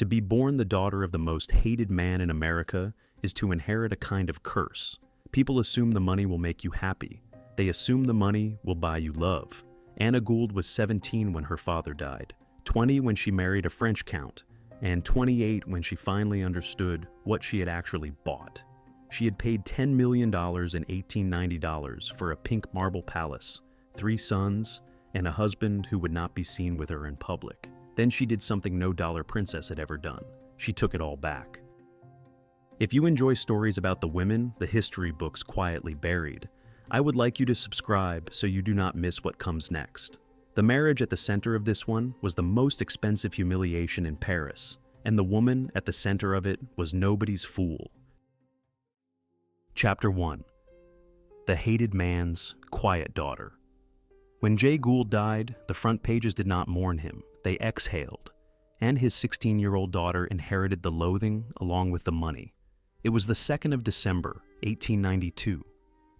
To be born the daughter of the most hated man in America is to inherit a kind of curse. People assume the money will make you happy. They assume the money will buy you love. Anna Gould was 17 when her father died, 20 when she married a French count, and 28 when she finally understood what she had actually bought. She had paid $10 million in $1890 for a pink marble palace, 3 sons, and a husband who would not be seen with her in public. Then she did something no dollar princess had ever done. She took it all back. If you enjoy stories about the women the history books quietly buried, I would like you to subscribe so you do not miss what comes next. The marriage at the center of this one was the most expensive humiliation in Paris, and the woman at the center of it was nobody's fool. Chapter 1. The Hated Man's Quiet Daughter. When Jay Gould died, the front pages did not mourn him, they exhaled, and his 16-year-old daughter inherited the loathing along with the money. It was the 2nd of December, 1892.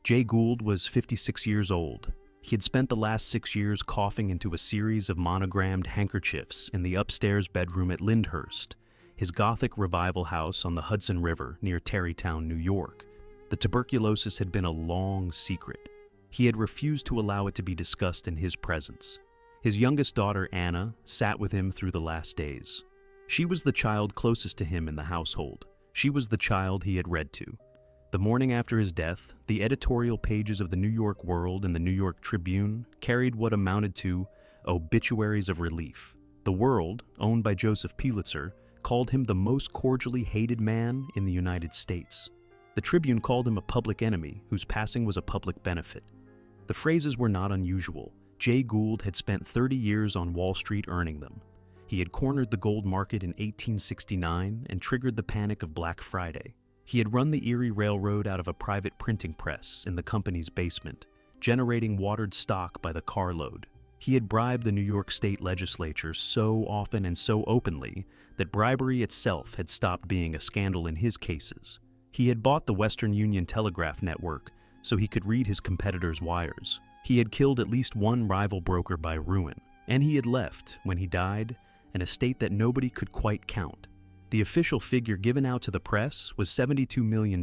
Jay Gould was 56 years old. He had spent the last 6 years coughing into a series of monogrammed handkerchiefs in the upstairs bedroom at Lyndhurst, his Gothic revival house on the Hudson River near Tarrytown, New York. The tuberculosis had been a long secret. He had refused to allow it to be discussed in his presence. His youngest daughter, Anna, sat with him through the last days. She was the child closest to him in the household. She was the child he had read to. The morning after his death, the editorial pages of the New York World and the New York Tribune carried what amounted to obituaries of relief. The World, owned by Joseph Pulitzer, called him the most cordially hated man in the United States. The Tribune called him a public enemy whose passing was a public benefit. The phrases were not unusual. Jay Gould had spent 30 years on Wall Street earning them. He had cornered the gold market in 1869 and triggered the panic of Black Friday. He had run the Erie Railroad out of a private printing press in the company's basement, generating watered stock by the carload. He had bribed the New York State legislature so often and so openly that bribery itself had stopped being a scandal in his cases. He had bought the Western Union Telegraph Network so he could read his competitors' wires. He had killed at least one rival broker by ruin, and he had left, when he died, an estate that nobody could quite count. The official figure given out to the press was $72 million.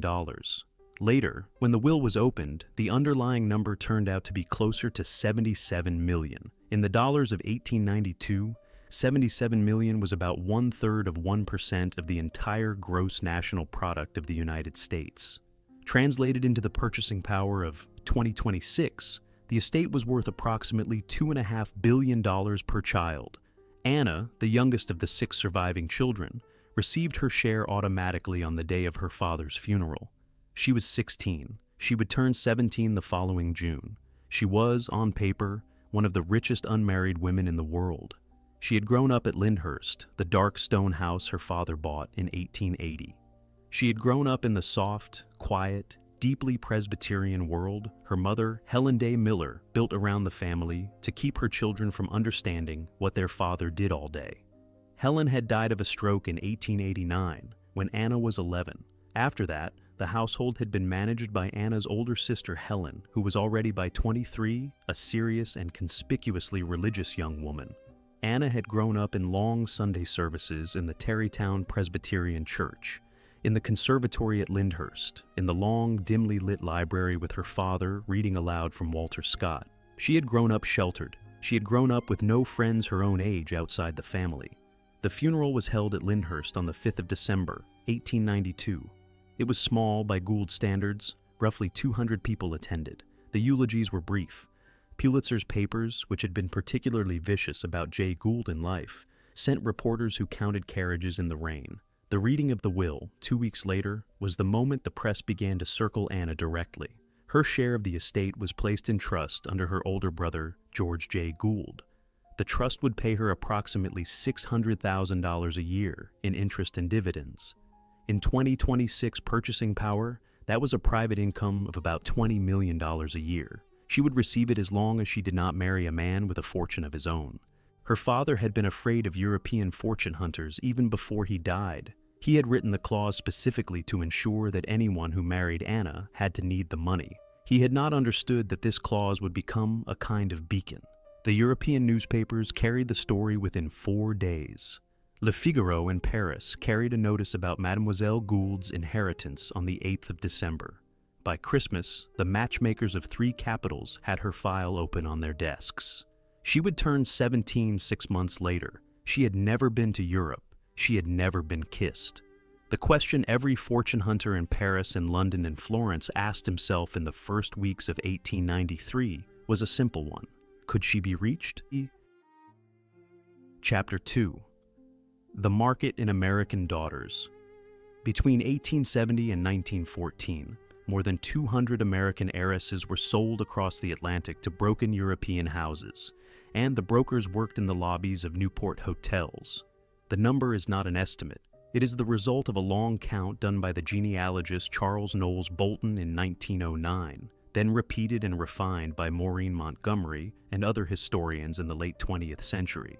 Later, when the will was opened, the underlying number turned out to be closer to $77 million. In the dollars of 1892, $77 million was about 1/3 of 1% of the entire gross national product of the United States. Translated into the purchasing power of 2026, the estate was worth approximately $2.5 billion per child. Anna, the youngest of the 6 surviving children, received her share automatically on the day of her father's funeral. She was 16. She would turn 17 the following June. She was, on paper, one of the richest unmarried women in the world. She had grown up at Lyndhurst, the dark stone house her father bought in 1880. She had grown up in the soft, quiet, deeply Presbyterian world her mother, Helen Day Miller, built around the family to keep her children from understanding what their father did all day. Helen had died of a stroke in 1889, when Anna was 11. After that, the household had been managed by Anna's older sister Helen, who was already by 23 a serious and conspicuously religious young woman. Anna had grown up in long Sunday services in the Tarrytown Presbyterian Church, in the conservatory at Lyndhurst, in the long, dimly lit library with her father reading aloud from Walter Scott. She had grown up sheltered. She had grown up with no friends her own age outside the family. The funeral was held at Lyndhurst on the 5th of December, 1892. It was small by Gould standards. Roughly 200 people attended. The eulogies were brief. Pulitzer's papers, which had been particularly vicious about Jay Gould in life, sent reporters who counted carriages in the rain. The reading of the will, 2 weeks later, was the moment the press began to circle Anna directly. Her share of the estate was placed in trust under her older brother, George J. Gould. The trust would pay her approximately $600,000 a year in interest and dividends. In 2026 purchasing power, that was a private income of about $20 million a year. She would receive it as long as she did not marry a man with a fortune of his own. Her father had been afraid of European fortune hunters even before he died. He had written the clause specifically to ensure that anyone who married Anna had to need the money. He had not understood that this clause would become a kind of beacon. The European newspapers carried the story within 4 days. Le Figaro in Paris carried a notice about Mademoiselle Gould's inheritance on the 8th of December. By Christmas, the matchmakers of 3 capitals had her file open on their desks. She would turn 17 6 months later. She had never been to Europe. She had never been kissed. The question every fortune hunter in Paris and London and Florence asked himself in the first weeks of 1893 was a simple one. Could she be reached? Chapter 2. The Market in American Daughters. Between 1870 and 1914, more than 200 American heiresses were sold across the Atlantic to broken European houses, and the brokers worked in the lobbies of Newport hotels. The number is not an estimate. It is the result of a long count done by the genealogist Charles Knowles Bolton in 1909, then repeated and refined by Maureen Montgomery and other historians in the late 20th century.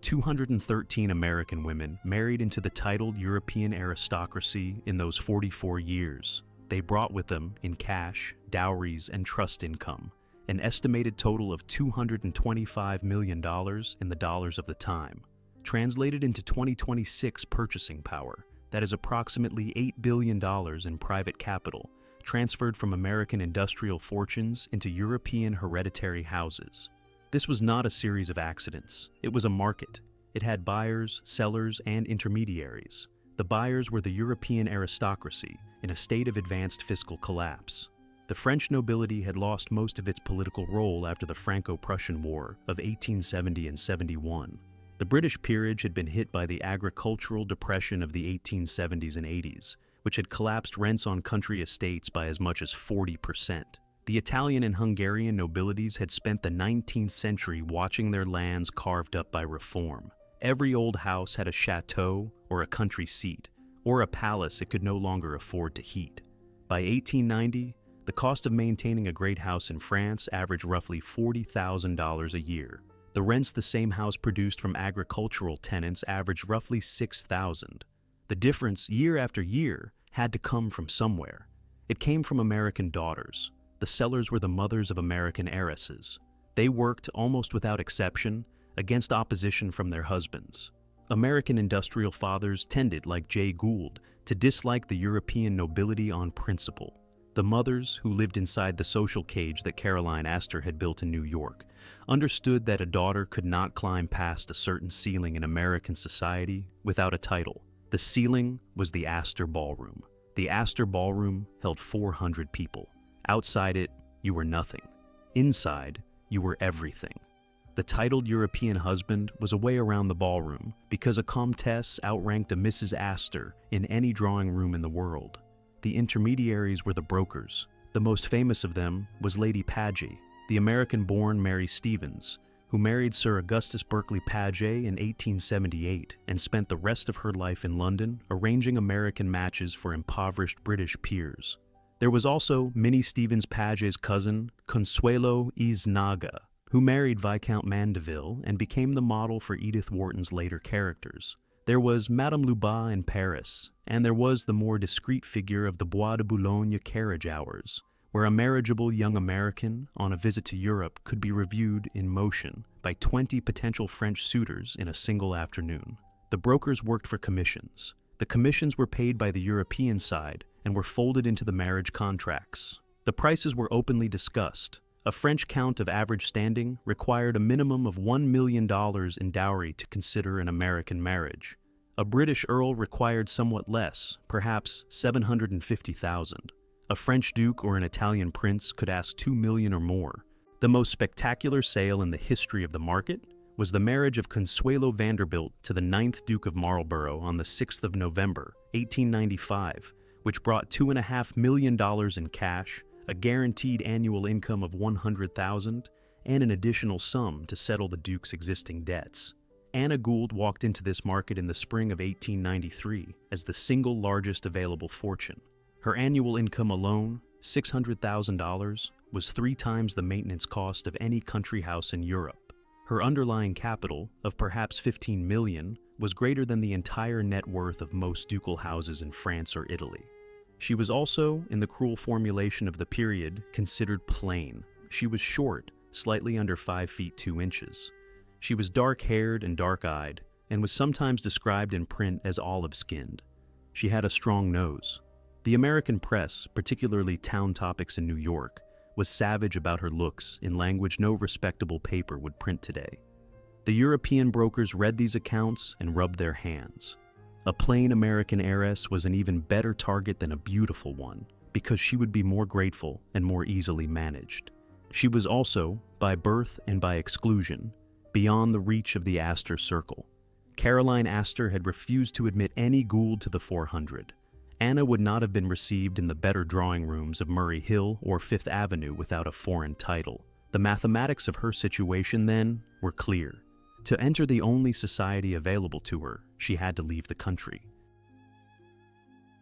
213 American women married into the titled European aristocracy in those 44 years. They brought with them, in cash, dowries, and trust income, an estimated total of $225 million in the dollars of the time. Translated into 2026 purchasing power, that is approximately $8 billion in private capital, transferred from American industrial fortunes into European hereditary houses. This was not a series of accidents. It was a market. It had buyers, sellers, and intermediaries. The buyers were the European aristocracy in a state of advanced fiscal collapse. The French nobility had lost most of its political role after the Franco-Prussian War of 1870 and 71. The British peerage had been hit by the agricultural depression of the 1870s and 80s, which had collapsed rents on country estates by as much as 40%. The Italian and Hungarian nobilities had spent the 19th century watching their lands carved up by reform. Every old house had a chateau or a country seat, or a palace it could no longer afford to heat. By 1890, the cost of maintaining a great house in France averaged roughly $40,000 a year. The rents the same house produced from agricultural tenants averaged roughly $6,000. The difference, year after year, had to come from somewhere. It came from American daughters. The sellers were the mothers of American heiresses. They worked, almost without exception, against opposition from their husbands. American industrial fathers tended, like Jay Gould, to dislike the European nobility on principle. The mothers, who lived inside the social cage that Caroline Astor had built in New York, understood that a daughter could not climb past a certain ceiling in American society without a title. The ceiling was the Astor Ballroom. The Astor Ballroom held 400 people. Outside it, you were nothing. Inside, you were everything. The titled European husband was a way around the ballroom because a comtesse outranked a Mrs. Astor in any drawing room in the world. The intermediaries were the brokers. The most famous of them was Lady Paget, the American-born Mary Stevens, who married Sir Augustus Berkeley Paget in 1878 and spent the rest of her life in London arranging American matches for impoverished British peers. There was also Minnie Stevens Paget's cousin, Consuelo Yznaga, who married Viscount Mandeville and became the model for Edith Wharton's later characters. There was Madame Lubat in Paris, and there was the more discreet figure of the Bois de Boulogne carriage hours, where a marriageable young American on a visit to Europe could be reviewed in motion by 20 potential French suitors in a single afternoon. The brokers worked for commissions. The commissions were paid by the European side and were folded into the marriage contracts. The prices were openly discussed. A French count of average standing required a minimum of $1 million in dowry to consider an American marriage. A British earl required somewhat less, perhaps $750,000. A French duke or an Italian prince could ask $2 million or more. The most spectacular sale in the history of the market was the marriage of Consuelo Vanderbilt to the 9th Duke of Marlborough on the 6th of November, 1895, which brought $2.5 million in cash, a guaranteed annual income of $100,000, and an additional sum to settle the Duke's existing debts. Anna Gould walked into this market in the spring of 1893 as the single largest available fortune. Her annual income alone, $600,000, was 3 times the maintenance cost of any country house in Europe. Her underlying capital, of perhaps $15 million, was greater than the entire net worth of most ducal houses in France or Italy. She was also, in the cruel formulation of the period, considered plain. She was short, slightly under 5 feet 2 inches. She was dark-haired and dark-eyed, and was sometimes described in print as olive-skinned. She had a strong nose. The American press, particularly Town Topics in New York, was savage about her looks in language no respectable paper would print today. The European brokers read these accounts and rubbed their hands. A plain American heiress was an even better target than a beautiful one, because she would be more grateful and more easily managed. She was also, by birth and by exclusion, beyond the reach of the Astor Circle. Caroline Astor had refused to admit any Gould to the 400. Anna would not have been received in the better drawing rooms of Murray Hill or Fifth Avenue without a foreign title. The mathematics of her situation, then, were clear. To enter the only society available to her, she had to leave the country.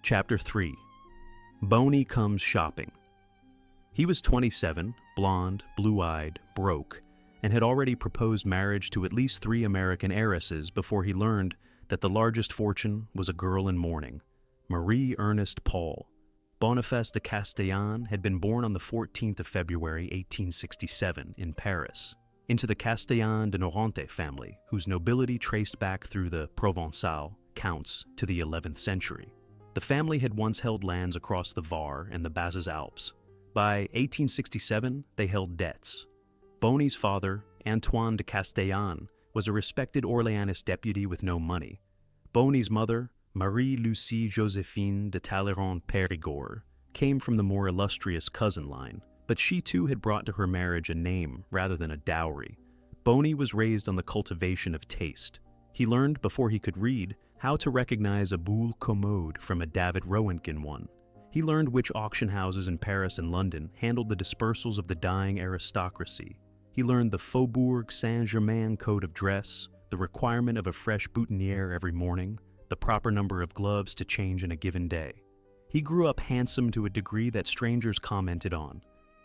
Chapter 3. Boni comes shopping. He was 27, blonde, blue-eyed, broke, and had already proposed marriage to at least 3 American heiresses before he learned that the largest fortune was a girl in mourning, Marie Ernest Paul. Boniface de Castellane had been born on the 14th of February 1867 in Paris, into the Castellane de Norante family, whose nobility traced back through the Provençal counts to the 11th century. The family had once held lands across the Var and the Basses Alps. By 1867, they held debts. Boni's father, Antoine de Castellane, was a respected Orléanist deputy with no money. Boni's mother, Marie-Lucie Joséphine de Talleyrand-Perigord, came from the more illustrious cousin line, but she too had brought to her marriage a name rather than a dowry. Boni was raised on the cultivation of taste. He learned, before he could read, how to recognize a boule commode from a David Roentgen one. He learned which auction houses in Paris and London handled the dispersals of the dying aristocracy. He learned the Faubourg Saint-Germain code of dress, the requirement of a fresh boutonniere every morning, the proper number of gloves to change in a given day. He grew up handsome to a degree that strangers commented on.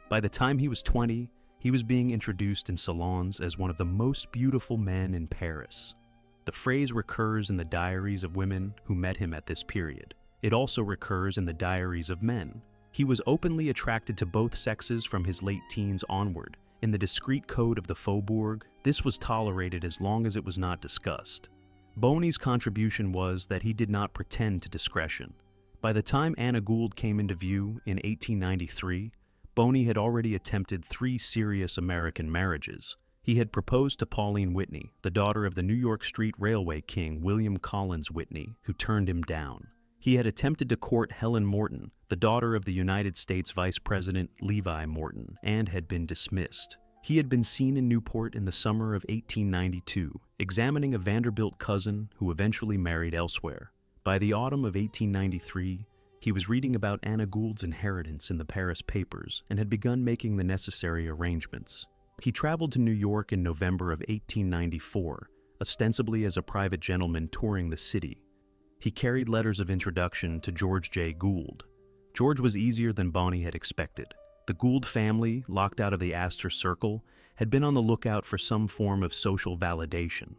By the time he was 20, he was being introduced in salons as one of the most beautiful men in Paris. The phrase recurs in the diaries of women who met him at this period. It also recurs in the diaries of men. He was openly attracted to both sexes from his late teens onward. In the discreet code of the Faubourg, this was tolerated as long as it was not discussed. Boni's contribution was that he did not pretend to discretion. By the time Anna Gould came into view in 1893, Boni had already attempted 3 serious American marriages. He had proposed to Pauline Whitney, the daughter of the New York Street Railway king William Collins Whitney, who turned him down. He had attempted to court Helen Morton, the daughter of the United States Vice President Levi Morton, and had been dismissed. He had been seen in Newport in the summer of 1892, examining a Vanderbilt cousin who eventually married elsewhere. By the autumn of 1893, he was reading about Anna Gould's inheritance in the Paris papers and had begun making the necessary arrangements. He traveled to New York in November of 1894, ostensibly as a private gentleman touring the city. He carried letters of introduction to George Jay Gould. George was easier than Boni had expected. The Gould family, locked out of the Astor Circle, had been on the lookout for some form of social validation.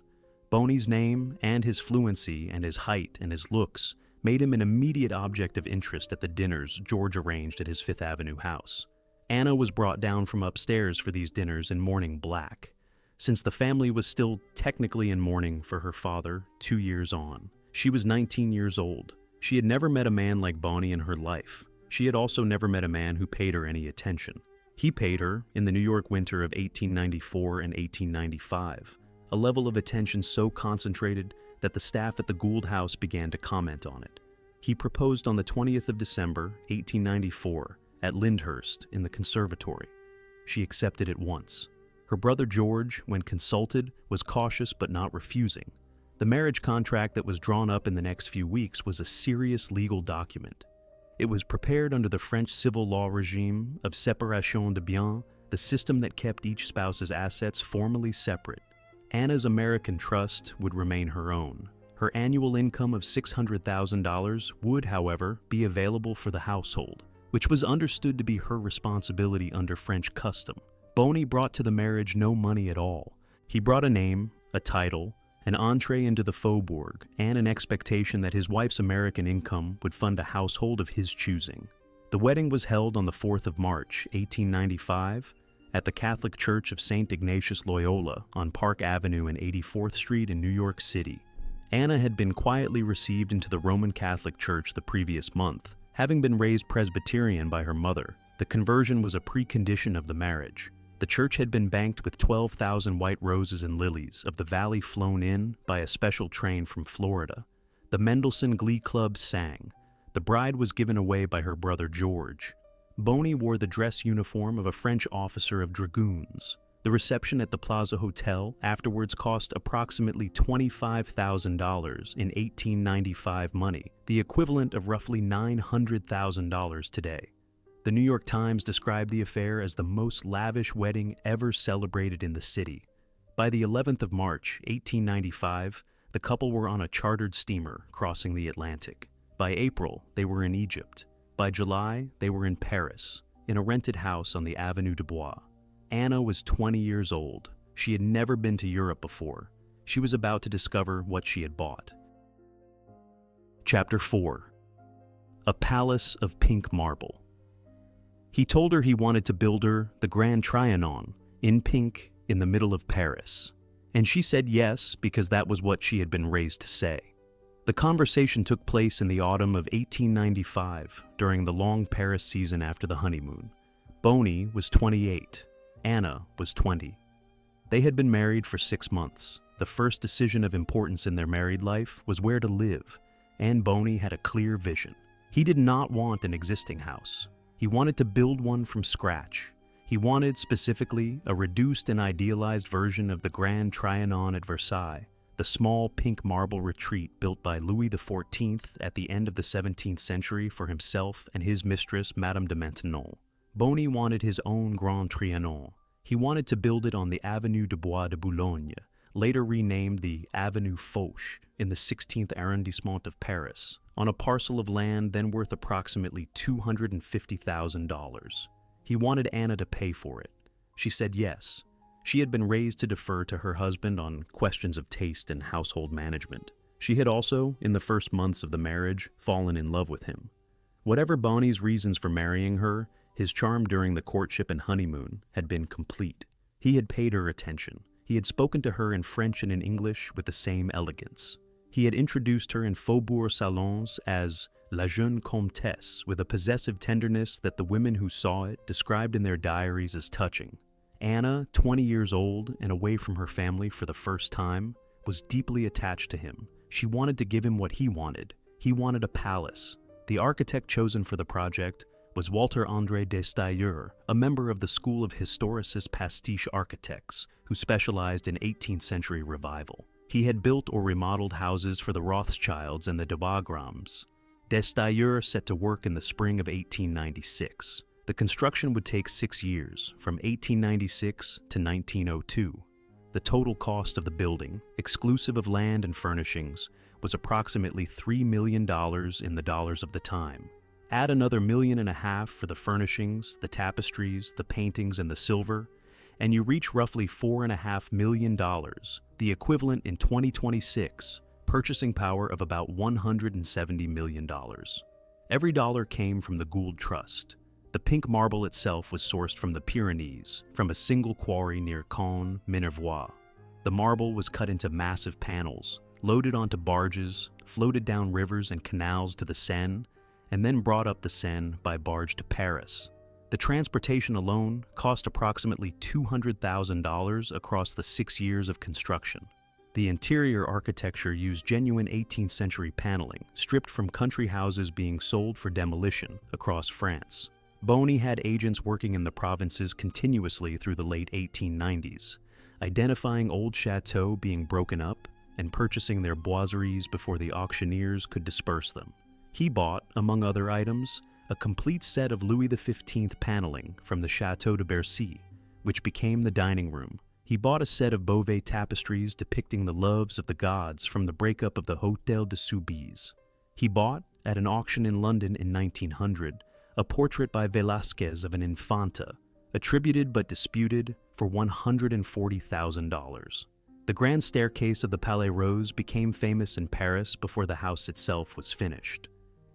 Boni's name and his fluency and his height and his looks made him an immediate object of interest at the dinners George arranged at his Fifth Avenue house. Anna was brought down from upstairs for these dinners in mourning black. Since the family was still technically in mourning for her father 2 years on, she was 19 years old. She had never met a man like Boni in her life. She had also never met a man who paid her any attention. He paid her, in the New York winter of 1894 and 1895, a level of attention so concentrated that the staff at the Gould house began to comment on it. He proposed on the 20th of December, 1894, at Lyndhurst in the conservatory. She accepted at once. Her brother George, when consulted, was cautious but not refusing. The marriage contract that was drawn up in the next few weeks was a serious legal document. It was prepared under the French civil law regime of séparation de biens, the system that kept each spouse's assets formally separate. Anna's American trust would remain her own. Her annual income of $600,000 would, however, be available for the household, which was understood to be her responsibility under French custom. Boni brought to the marriage no money at all. He brought a name, a title, an entree into the Faubourg, and an expectation that his wife's American income would fund a household of his choosing. The wedding was held on the 4th of March, 1895, at the Catholic Church of St. Ignatius Loyola on Park Avenue and 84th Street in New York City. Anna had been quietly received into the Roman Catholic Church the previous month, having been raised Presbyterian by her mother. The conversion was a precondition of the marriage. The church had been banked with 12,000 white roses and lilies of the valley flown in by a special train from Florida. The Mendelssohn Glee Club sang. The bride was given away by her brother George. Boni wore the dress uniform of a French officer of dragoons. The reception at the Plaza Hotel afterwards cost approximately $25,000 in 1895 money, the equivalent of roughly $900,000 today. The New York Times described the affair as the most lavish wedding ever celebrated in the city. By the 11th of March, 1895, the couple were on a chartered steamer crossing the Atlantic. By April, they were in Egypt. By July, they were in Paris, in a rented house on the Avenue du Bois. Anna was 20 years old. She had never been to Europe before. She was about to discover what she had bought. Chapter 4. A Palace of Pink Marble. He told her he wanted to build her the Grand Trianon in pink in the middle of Paris. And she said yes because that was what she had been raised to say. The conversation took place in the autumn of 1895 during the long Paris season after the honeymoon. Boni was 28. Anna was 20. They had been married for 6 months. The first decision of importance in their married life was where to live, and Boni had a clear vision. He did not want an existing house. He wanted to build one from scratch. He wanted, specifically, a reduced and idealized version of the Grand Trianon at Versailles, the small pink marble retreat built by Louis XIV at the end of the 17th century for himself and his mistress, Madame de Maintenon. Boni wanted his own Grand Trianon. He wanted to build it on the Avenue du Bois de Boulogne, later renamed the Avenue Foch, in the 16th arrondissement of Paris, on a parcel of land then worth approximately $250,000. He wanted Anna to pay for it. She said yes. She had been raised to defer to her husband on questions of taste and household management. She had also, in the first months of the marriage, fallen in love with him. Whatever Boni's reasons for marrying her, his charm during the courtship and honeymoon had been complete. He had paid her attention. He had spoken to her in French and in English with the same elegance. He had introduced her in Faubourg salons as La Jeune Comtesse with a possessive tenderness that the women who saw it described in their diaries as touching. Anna, 20 years old and away from her family for the first time, was deeply attached to him. She wanted to give him what he wanted. He wanted a palace. The architect chosen for the project was Walter-André de Stailleur, a member of the school of historicist pastiche architects who specialized in 18th century revival. He had built or remodeled houses for the Rothschilds and the de Wagrams. De Stailleur set to work in the spring of 1896. The construction would take 6 years, from 1896 to 1902. The total cost of the building, exclusive of land and furnishings, was approximately $3 million in the dollars of the time. Add another $1.5 million for the furnishings, the tapestries, the paintings, and the silver, and you reach roughly $4.5 million, the equivalent in 2026, purchasing power of about $170 million. Every dollar came from the Gould Trust. The pink marble itself was sourced from the Pyrenees, from a single quarry near Caen, Minervois. The marble was cut into massive panels, loaded onto barges, floated down rivers and canals to the Seine, and then brought up the Seine by barge to Paris. The transportation alone cost approximately $200,000 across the 6 years of construction. The interior architecture used genuine 18th century paneling, stripped from country houses being sold for demolition across France. Boni had agents working in the provinces continuously through the late 1890s, identifying old chateaux being broken up and purchasing their boiseries before the auctioneers could disperse them. He bought, among other items, a complete set of Louis XV paneling from the Château de Bercy, which became the dining room. He bought a set of Beauvais tapestries depicting the loves of the gods from the breakup of the Hôtel de Soubise. He bought, at an auction in London in 1900, a portrait by Velázquez of an Infanta, attributed but disputed, for $140,000. The grand staircase of the Palais Rose became famous in Paris before the house itself was finished.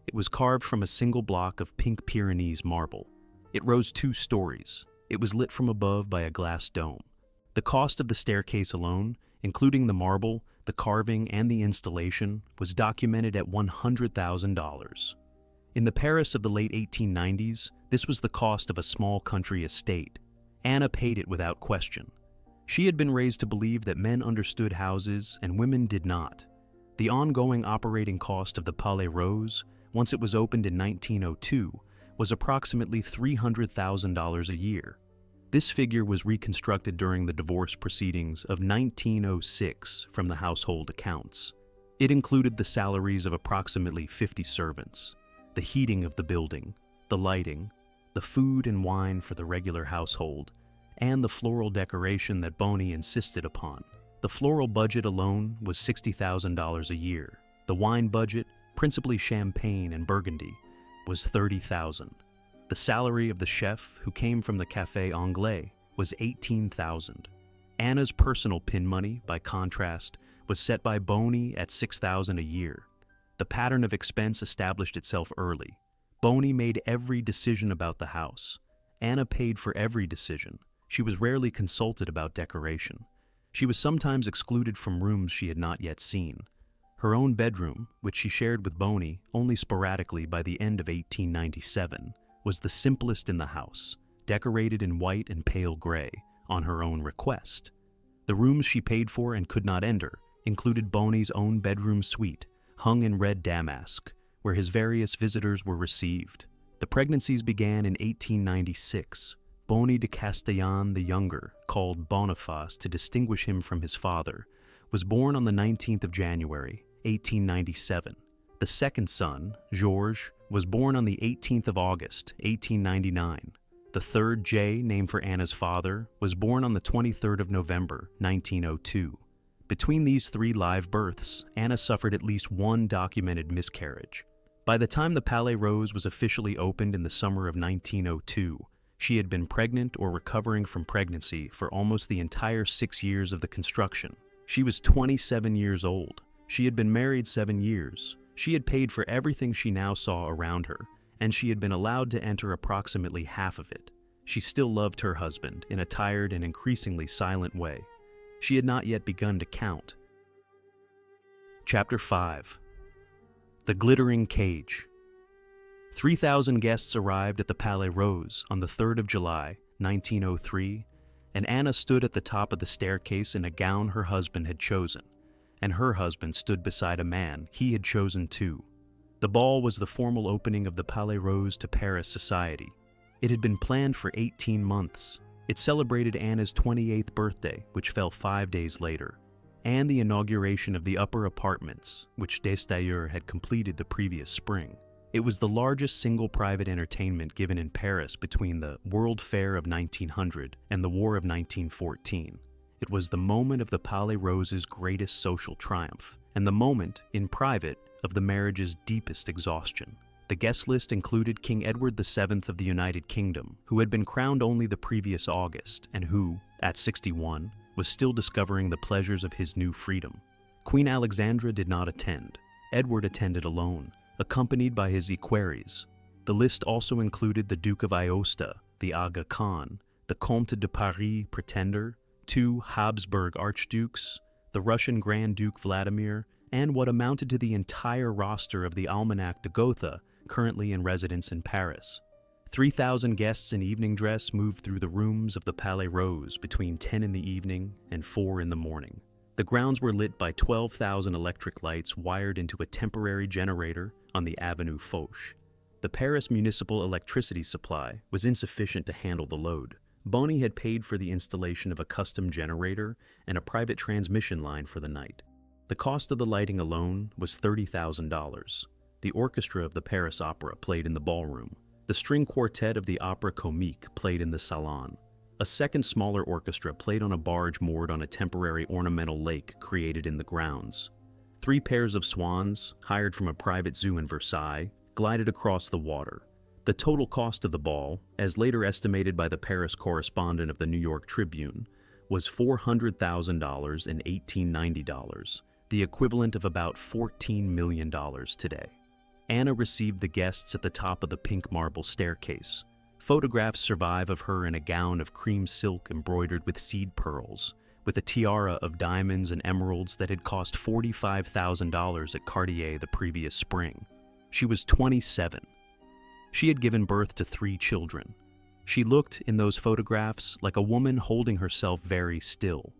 It was carved from a single block of pink Pyrenees marble. It rose 2 stories. It was lit from above by a glass dome. The cost of the staircase alone, including the marble, the carving, and the installation was documented at $100,000. In the Paris of the late 1890s, this was the cost of a small country estate. Anna paid it without question. She had been raised to believe that men understood houses and women did not. The ongoing operating cost of the Palais Rose, once it was opened in 1902, was approximately $300,000 a year. This figure was reconstructed during the divorce proceedings of 1906 from the household accounts. It included the salaries of approximately 50 servants, the heating of the building, the lighting, the food and wine for the regular household, and the floral decoration that Boni insisted upon. The floral budget alone was $60,000 a year. The wine budget, principally champagne and burgundy, was $30,000. The salary of the chef, who came from the Café Anglais, was $18,000. Anna's personal pin money, by contrast, was set by Boni at $6,000 a year. The pattern of expense established itself early. Boni made every decision about the house. Anna paid for every decision. She was rarely consulted about decoration. She was sometimes excluded from rooms she had not yet seen. Her own bedroom, which she shared with Boni only sporadically by the end of 1897, was the simplest in the house, decorated in white and pale gray, on her own request. The rooms she paid for and could not enter included Boni's own bedroom suite, hung in red damask, where his various visitors were received. The pregnancies began in 1896. Boni de Castellane the Younger, called Boniface to distinguish him from his father, was born on the 19th of January, 1897. The second son, Georges, was born on the 18th of August, 1899. The third, Jay, named for Anna's father, was born on the 23rd of November, 1902. Between these three live births, Anna suffered at least one documented miscarriage. By the time the Palais Rose was officially opened in the summer of 1902, she had been pregnant or recovering from pregnancy for almost the entire 6 years of the construction. She was 27 years old. She had been married 7 years. She had paid for everything she now saw around her, and she had been allowed to enter approximately half of it. She still loved her husband in a tired and increasingly silent way. She had not yet begun to count. Chapter 5. The Glittering Cage. 3,000 guests arrived at the Palais Rose on the 3rd of July, 1903, and Anna stood at the top of the staircase in a gown her husband had chosen, and her husband stood beside a man he had chosen too. The ball was the formal opening of the Palais Rose to Paris society. It had been planned for 18 months. It celebrated Anna's 28th birthday, which fell 5 days later, and the inauguration of the upper apartments, which Destailleur had completed the previous spring. It was the largest single private entertainment given in Paris between the World Fair of 1900 and the War of 1914. It was the moment of the Palais Rose's greatest social triumph, and the moment, in private, of the marriage's deepest exhaustion. The guest list included King Edward VII of the United Kingdom, who had been crowned only the previous August, and who, at 61, was still discovering the pleasures of his new freedom. Queen Alexandra did not attend. Edward attended alone, accompanied by his equerries. The list also included the Duke of Aosta, the Aga Khan, the Comte de Paris Pretender, 2 Habsburg archdukes, the Russian Grand Duke Vladimir, and what amounted to the entire roster of the Almanach de Gotha, currently in residence in Paris. 3,000 guests in evening dress moved through the rooms of the Palais Rose between 10 in the evening and 4 in the morning. The grounds were lit by 12,000 electric lights wired into a temporary generator on the Avenue Foch. The Paris municipal electricity supply was insufficient to handle the load. Boni had paid for the installation of a custom generator and a private transmission line for the night. The cost of the lighting alone was $30,000. The orchestra of the Paris Opera played in the ballroom. The string quartet of the Opera Comique played in the salon. A second smaller orchestra played on a barge moored on a temporary ornamental lake created in the grounds. 3 pairs of swans, hired from a private zoo in Versailles, glided across the water. The total cost of the ball, as later estimated by the Paris correspondent of the New York Tribune, was $400,000 in $1890, the equivalent of about $14 million today. Anna received the guests at the top of the pink marble staircase. Photographs survive of her in a gown of cream silk embroidered with seed pearls, with a tiara of diamonds and emeralds that had cost $45,000 at Cartier the previous spring. She was 27. She had given birth to 3 children. She looked, in those photographs, like a woman holding herself very still.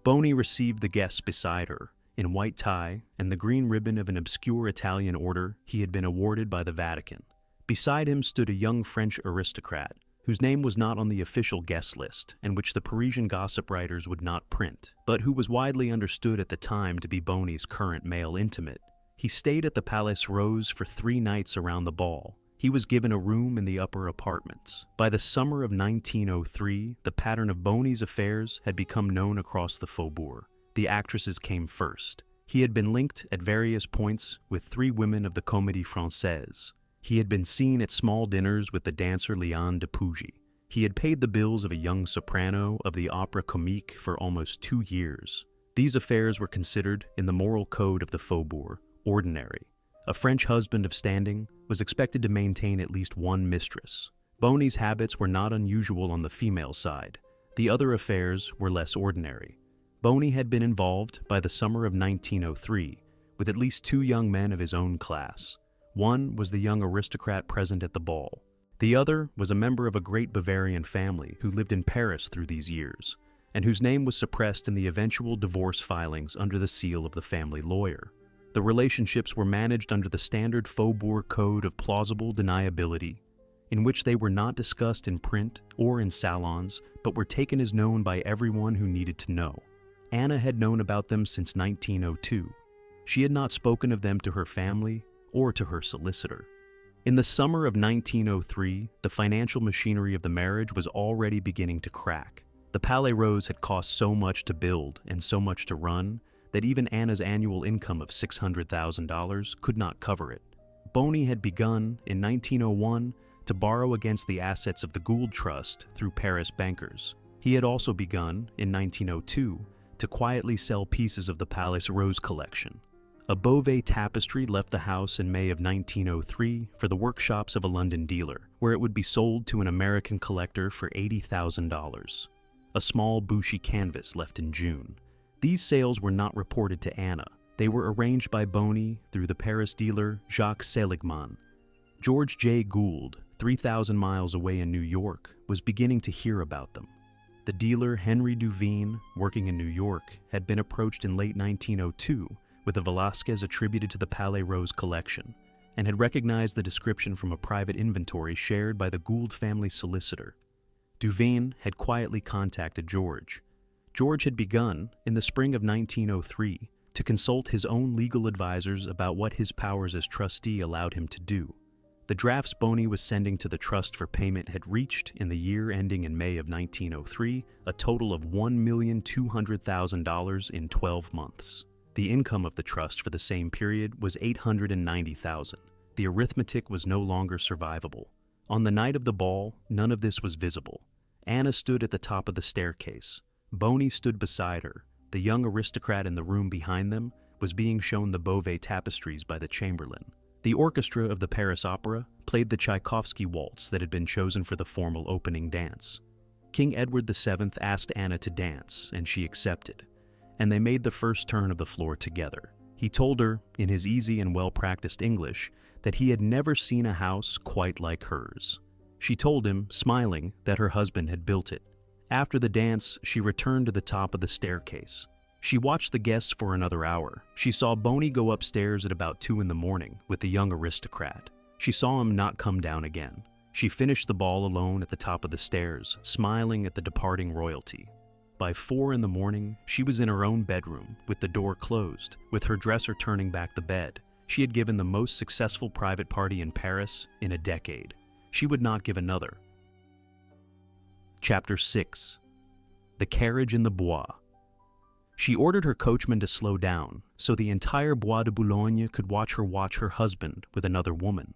Boni received the guests beside her, in white tie and the green ribbon of an obscure Italian order he had been awarded by the Vatican. Beside him stood a young French aristocrat, whose name was not on the official guest list and which the Parisian gossip writers would not print, but who was widely understood at the time to be Boni's current male intimate. He stayed at the Palais Rose for 3 nights around the ball. He was given a room in the upper apartments. By the summer of 1903, the pattern of Boni's affairs had become known across the Faubourg. The actresses came first. He had been linked at various points with 3 women of the Comédie Française. He had been seen at small dinners with the dancer Liane de Pougy. He had paid the bills of a young soprano of the Opera Comique for almost 2 years. These affairs were considered, in the moral code of the Faubourg, ordinary. A French husband of standing was expected to maintain at least 1 mistress. Boni's habits were not unusual on the female side. The other affairs were less ordinary. Boni had been involved, by the summer of 1903, with at least 2 young men of his own class. One was the young aristocrat present at the ball. The other was a member of a great Bavarian family who lived in Paris through these years, and whose name was suppressed in the eventual divorce filings under the seal of the family lawyer. The relationships were managed under the standard Faubourg code of plausible deniability, in which they were not discussed in print or in salons, but were taken as known by everyone who needed to know. Anna had known about them since 1902. She had not spoken of them to her family or to her solicitor. In the summer of 1903, the financial machinery of the marriage was already beginning to crack. The Palais Rose had cost so much to build and so much to run that even Anna's annual income of $600,000 could not cover it. Boni had begun, in 1901, to borrow against the assets of the Gould Trust through Paris bankers. He had also begun, in 1902, to quietly sell pieces of the Palais Rose collection. A Beauvais tapestry left the house in May of 1903 for the workshops of a London dealer, where it would be sold to an American collector for $80,000. A small Bouchy canvas left in June. These sales were not reported to Anna. They were arranged by Boni through the Paris dealer Jacques Seligman. George Jay Gould, 3,000 miles away in New York, was beginning to hear about them. The dealer Henry Duveen, working in New York, had been approached in late 1902 with a Velasquez attributed to the Palais Rose collection, and had recognized the description from a private inventory shared by the Gould family solicitor. Duveen had quietly contacted George. George had begun, in the spring of 1903, to consult his own legal advisors about what his powers as trustee allowed him to do. The drafts Boni was sending to the trust for payment had reached, in the year ending in May of 1903, a total of $1,200,000 in 12 months. The income of the trust for the same period was $890,000. The arithmetic was no longer survivable. On the night of the ball, none of this was visible. Anna stood at the top of the staircase. Boni stood beside her. The young aristocrat in the room behind them was being shown the Beauvais tapestries by the chamberlain. The orchestra of the Paris Opera played the Tchaikovsky waltz that had been chosen for the formal opening dance. King Edward VII asked Anna to dance, and she accepted, and they made the first turn of the floor together. He told her, in his easy and well-practiced English, that he had never seen a house quite like hers. She told him, smiling, that her husband had built it. After the dance, she returned to the top of the staircase. She watched the guests for another hour. She saw Boni go upstairs at about 2 in the morning with the young aristocrat. She saw him not come down again. She finished the ball alone at the top of the stairs, smiling at the departing royalty. By 4 in the morning, she was in her own bedroom, with the door closed, with her dresser turning back the bed. She had given the most successful private party in Paris in a decade. She would not give another. Chapter 6. The Carriage in the Bois. She ordered her coachman to slow down, so the entire Bois de Boulogne could watch her husband with another woman.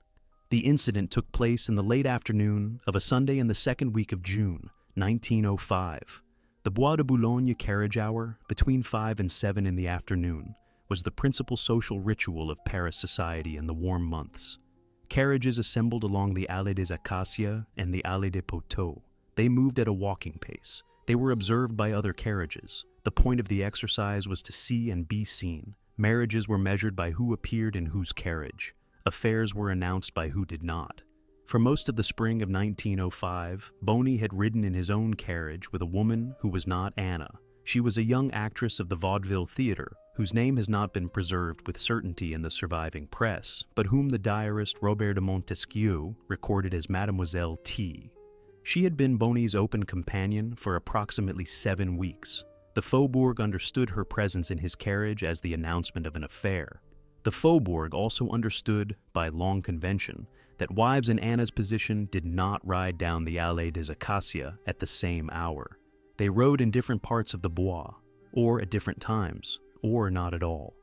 The incident took place in the late afternoon of a Sunday in the second week of June, 1905. The Bois de Boulogne carriage hour, between 5 and 7 in the afternoon, was the principal social ritual of Paris society in the warm months. Carriages assembled along the Allée des Acacias and the Allée des Poteaux. They moved at a walking pace. They were observed by other carriages. The point of the exercise was to see and be seen. Marriages were measured by who appeared in whose carriage. Affairs were announced by who did not. For most of the spring of 1905, Boni had ridden in his own carriage with a woman who was not Anna. She was a young actress of the vaudeville theater, whose name has not been preserved with certainty in the surviving press, but whom the diarist Robert de Montesquieu recorded as Mademoiselle T. She had been Boni's open companion for approximately 7 weeks. The Faubourg understood her presence in his carriage as the announcement of an affair. The Faubourg also understood, by long convention, that wives in Anna's position did not ride down the Allée des Acacias at the same hour. They rode in different parts of the Bois, or at different times, or not at all.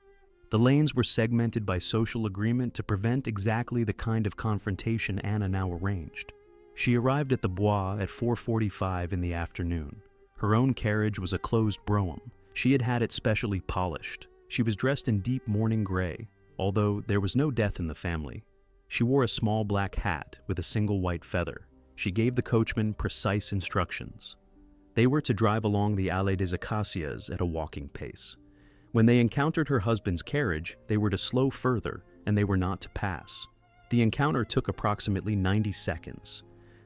The lanes were segmented by social agreement to prevent exactly the kind of confrontation Anna now arranged. She arrived at the Bois at 4:45 in the afternoon. Her own carriage was a closed brougham. She had had it specially polished. She was dressed in deep mourning gray, although there was no death in the family. She wore a small black hat with a single white feather. She gave the coachman precise instructions. They were to drive along the Allée des Acacias at a walking pace. When they encountered her husband's carriage, they were to slow further, and they were not to pass. The encounter took approximately 90 seconds.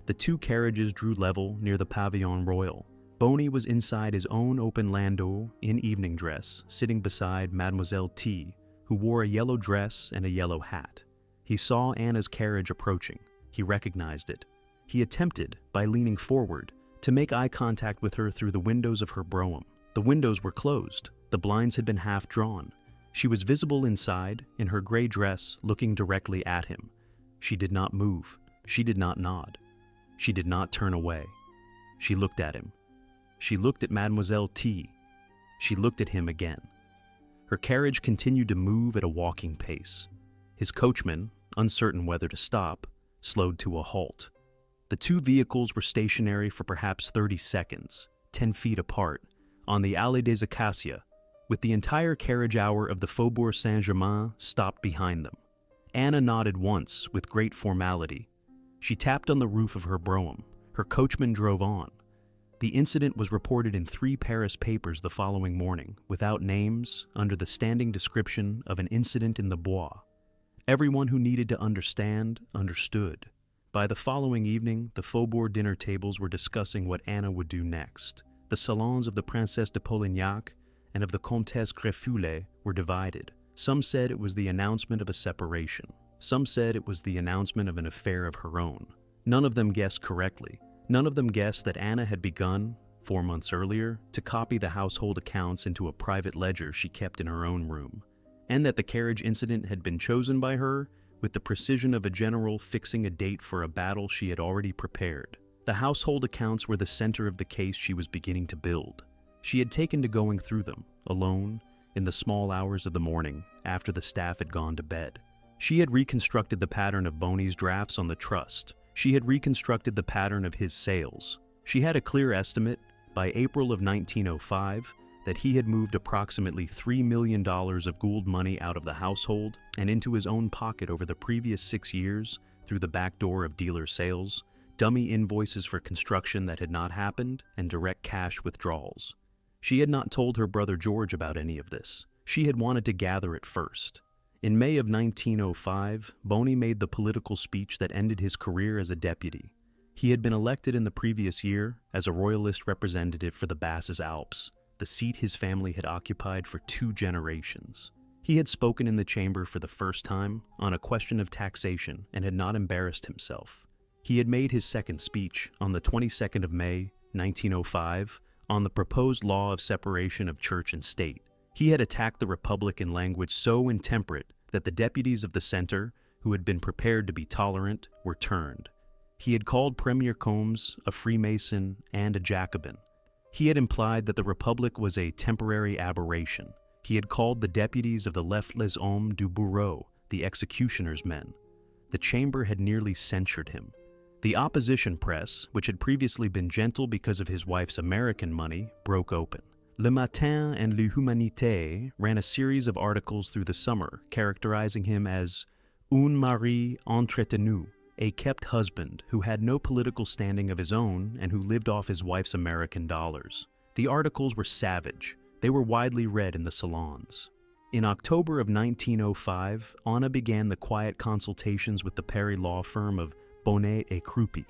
The two carriages drew level near the Pavillon Royal. Boni was inside his own open landau in evening dress, sitting beside Mademoiselle T, who wore a yellow dress and a yellow hat. He saw Anna's carriage approaching. He recognized it. He attempted, by leaning forward, to make eye contact with her through the windows of her brougham. The windows were closed. The blinds had been half drawn. She was visible inside, in her gray dress, looking directly at him. She did not move. She did not nod. She did not turn away. She looked at him. She looked at Mademoiselle T. She looked at him again. Her carriage continued to move at a walking pace. His coachman, uncertain whether to stop, slowed to a halt. The two vehicles were stationary for perhaps 30 seconds, 10 feet apart, on the Allée des Acacias, with the entire carriage hour of the Faubourg Saint-Germain stopped behind them. Anna nodded once with great formality. She tapped on the roof of her brougham. Her coachman drove on. The incident was reported in 3 Paris papers the following morning, without names, under the standing description of an incident in the Bois. Everyone who needed to understand, understood. By the following evening, the Faubourg dinner tables were discussing what Anna would do next. The salons of the Princesse de Polignac and of the Comtesse Greffulé were divided. Some said it was the announcement of a separation. Some said it was the announcement of an affair of her own. None of them guessed correctly. None of them guessed that Anna had begun, 4 months earlier, to copy the household accounts into a private ledger she kept in her own room, and that the carriage incident had been chosen by her with the precision of a general fixing a date for a battle she had already prepared. The household accounts were the center of the case she was beginning to build. She had taken to going through them, alone, in the small hours of the morning, after the staff had gone to bed. She had reconstructed the pattern of Boni's drafts on the trust. She had reconstructed the pattern of his sales. She had a clear estimate, by April of 1905, that he had moved approximately $3 million of Gould money out of the household and into his own pocket over the previous 6 years through the back door of dealer sales, dummy invoices for construction that had not happened, and direct cash withdrawals. She had not told her brother George about any of this. She had wanted to gather it first. In May of 1905, Boni made the political speech that ended his career as a deputy. He had been elected in the previous year as a royalist representative for the Basses Alps, the seat his family had occupied for 2 generations. He had spoken in the chamber for the first time on a question of taxation and had not embarrassed himself. He had made his second speech on the 22nd of May, 1905, on the proposed law of separation of church and state. He had attacked the Republic in language so intemperate that the deputies of the center, who had been prepared to be tolerant, were turned. He had called Premier Combes a Freemason and a Jacobin. He had implied that the Republic was a temporary aberration. He had called the deputies of the left les hommes du bourreau, the executioner's men. The chamber had nearly censured him. The opposition press, which had previously been gentle because of his wife's American money, broke open. Le Matin and L'Humanité ran a series of articles through the summer characterizing him as un mari entretenu, a kept husband who had no political standing of his own and who lived off his wife's American dollars. The articles were savage. They were widely read in the salons. In October of 1905, Anna began the quiet consultations with the Paris law firm of Boni et Croupi.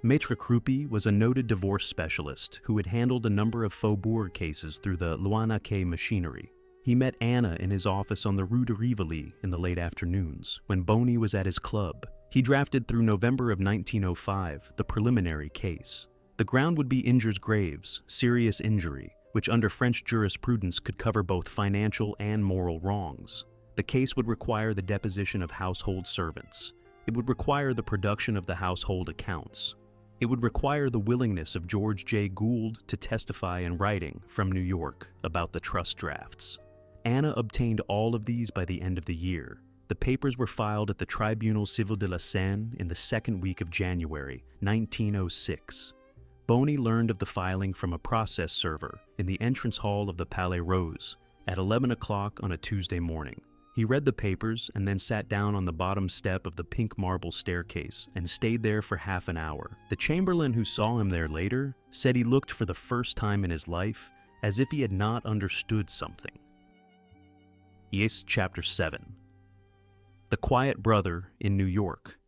Maître Croupi was a noted divorce specialist who had handled a number of Faubourg cases through the Loanaquet machinery. He met Anna in his office on the Rue de Rivoli in the late afternoons, when Boni was at his club. He drafted through November of 1905 the preliminary case. The ground would be injures graves, serious injury, which under French jurisprudence could cover both financial and moral wrongs. The case would require the deposition of household servants. It would require the production of the household accounts. It would require the willingness of George Jay Gould to testify in writing from New York about the trust drafts. Anna obtained all of these by the end of the year. The papers were filed at the Tribunal Civil de la Seine in the second week of January, 1906. Boni learned of the filing from a process server in the entrance hall of the Palais Rose at 11 o'clock on a Tuesday morning. He read the papers and then sat down on the bottom step of the pink marble staircase and stayed there for half an hour. The chamberlain who saw him there later said he looked for the first time in his life as if he had not understood something. Yes, Chapter 7. The Quiet Brother in New York.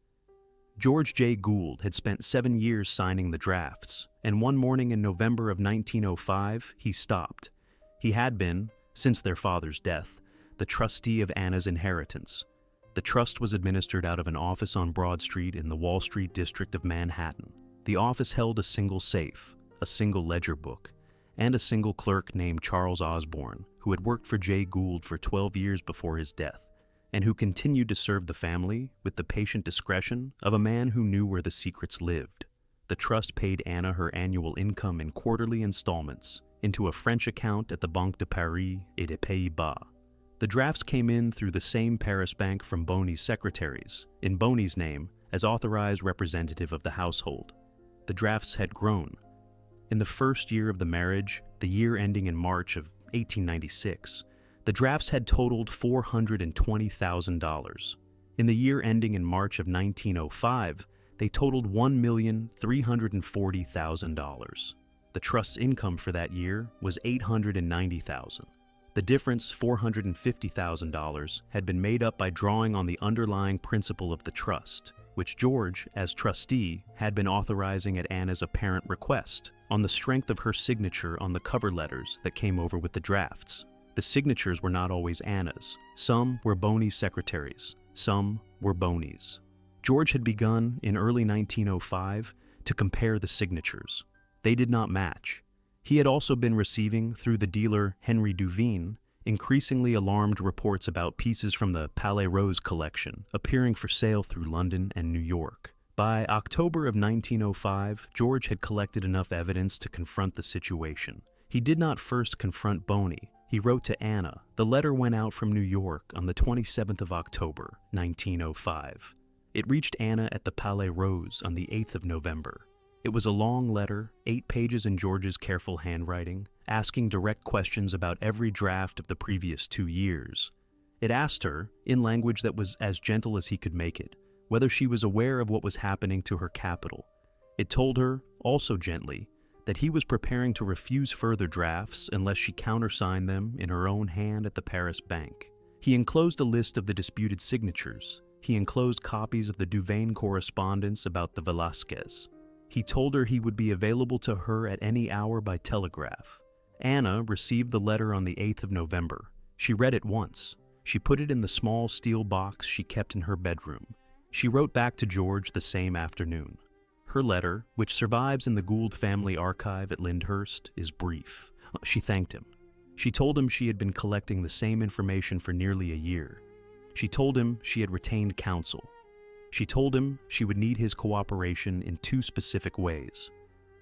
George Jay Gould had spent 7 years signing the drafts, and one morning in November of 1905, he stopped. He had been, since their father's death, the trustee of Anna's inheritance. The trust was administered out of an office on Broad Street in the Wall Street district of Manhattan. The office held a single safe, a single ledger book, and a single clerk named Charles Osborne, who had worked for Jay Gould for 12 years before his death, and who continued to serve the family with the patient discretion of a man who knew where the secrets lived. The trust paid Anna her annual income in quarterly installments into a French account at the Banque de Paris et des Pays-Bas. The drafts came in through the same Paris bank from Boni's secretaries, in Boni's name as authorized representative of the household. The drafts had grown. In the first year of the marriage, the year ending in March of 1896, the drafts had totaled $420,000. In the year ending in March of 1905, they totaled $1,340,000. The trust's income for that year was $890,000. The difference, $450,000, had been made up by drawing on the underlying principle of the trust, which George, as trustee, had been authorizing at Anna's apparent request, on the strength of her signature on the cover letters that came over with the drafts. The signatures were not always Anna's. Some were Boni's secretaries, some were Boni's. George had begun, in early 1905, to compare the signatures. They did not match. He had also been receiving, through the dealer Henry Duveen, increasingly alarmed reports about pieces from the Palais Rose collection appearing for sale through London and New York. By October of 1905, George had collected enough evidence to confront the situation. He did not first confront Boni. He wrote to Anna. The letter went out from New York on the 27th of October, 1905. It reached Anna at the Palais Rose on the 8th of November. It was a long letter, 8 pages in George's careful handwriting, asking direct questions about every draft of the previous 2 years. It asked her, in language that was as gentle as he could make it, whether she was aware of what was happening to her capital. It told her, also gently, that he was preparing to refuse further drafts unless she countersigned them in her own hand at the Paris bank. He enclosed a list of the disputed signatures. He enclosed copies of the Duveen correspondence about the Velasquez. He told her he would be available to her at any hour by telegraph. Anna received the letter on the 8th of November. She read it once. She put it in the small steel box she kept in her bedroom. She wrote back to George the same afternoon. Her letter, which survives in the Gould family archive at Lyndhurst, is brief. She thanked him. She told him she had been collecting the same information for nearly a year. She told him she had retained counsel. She told him she would need his cooperation in 2 specific ways.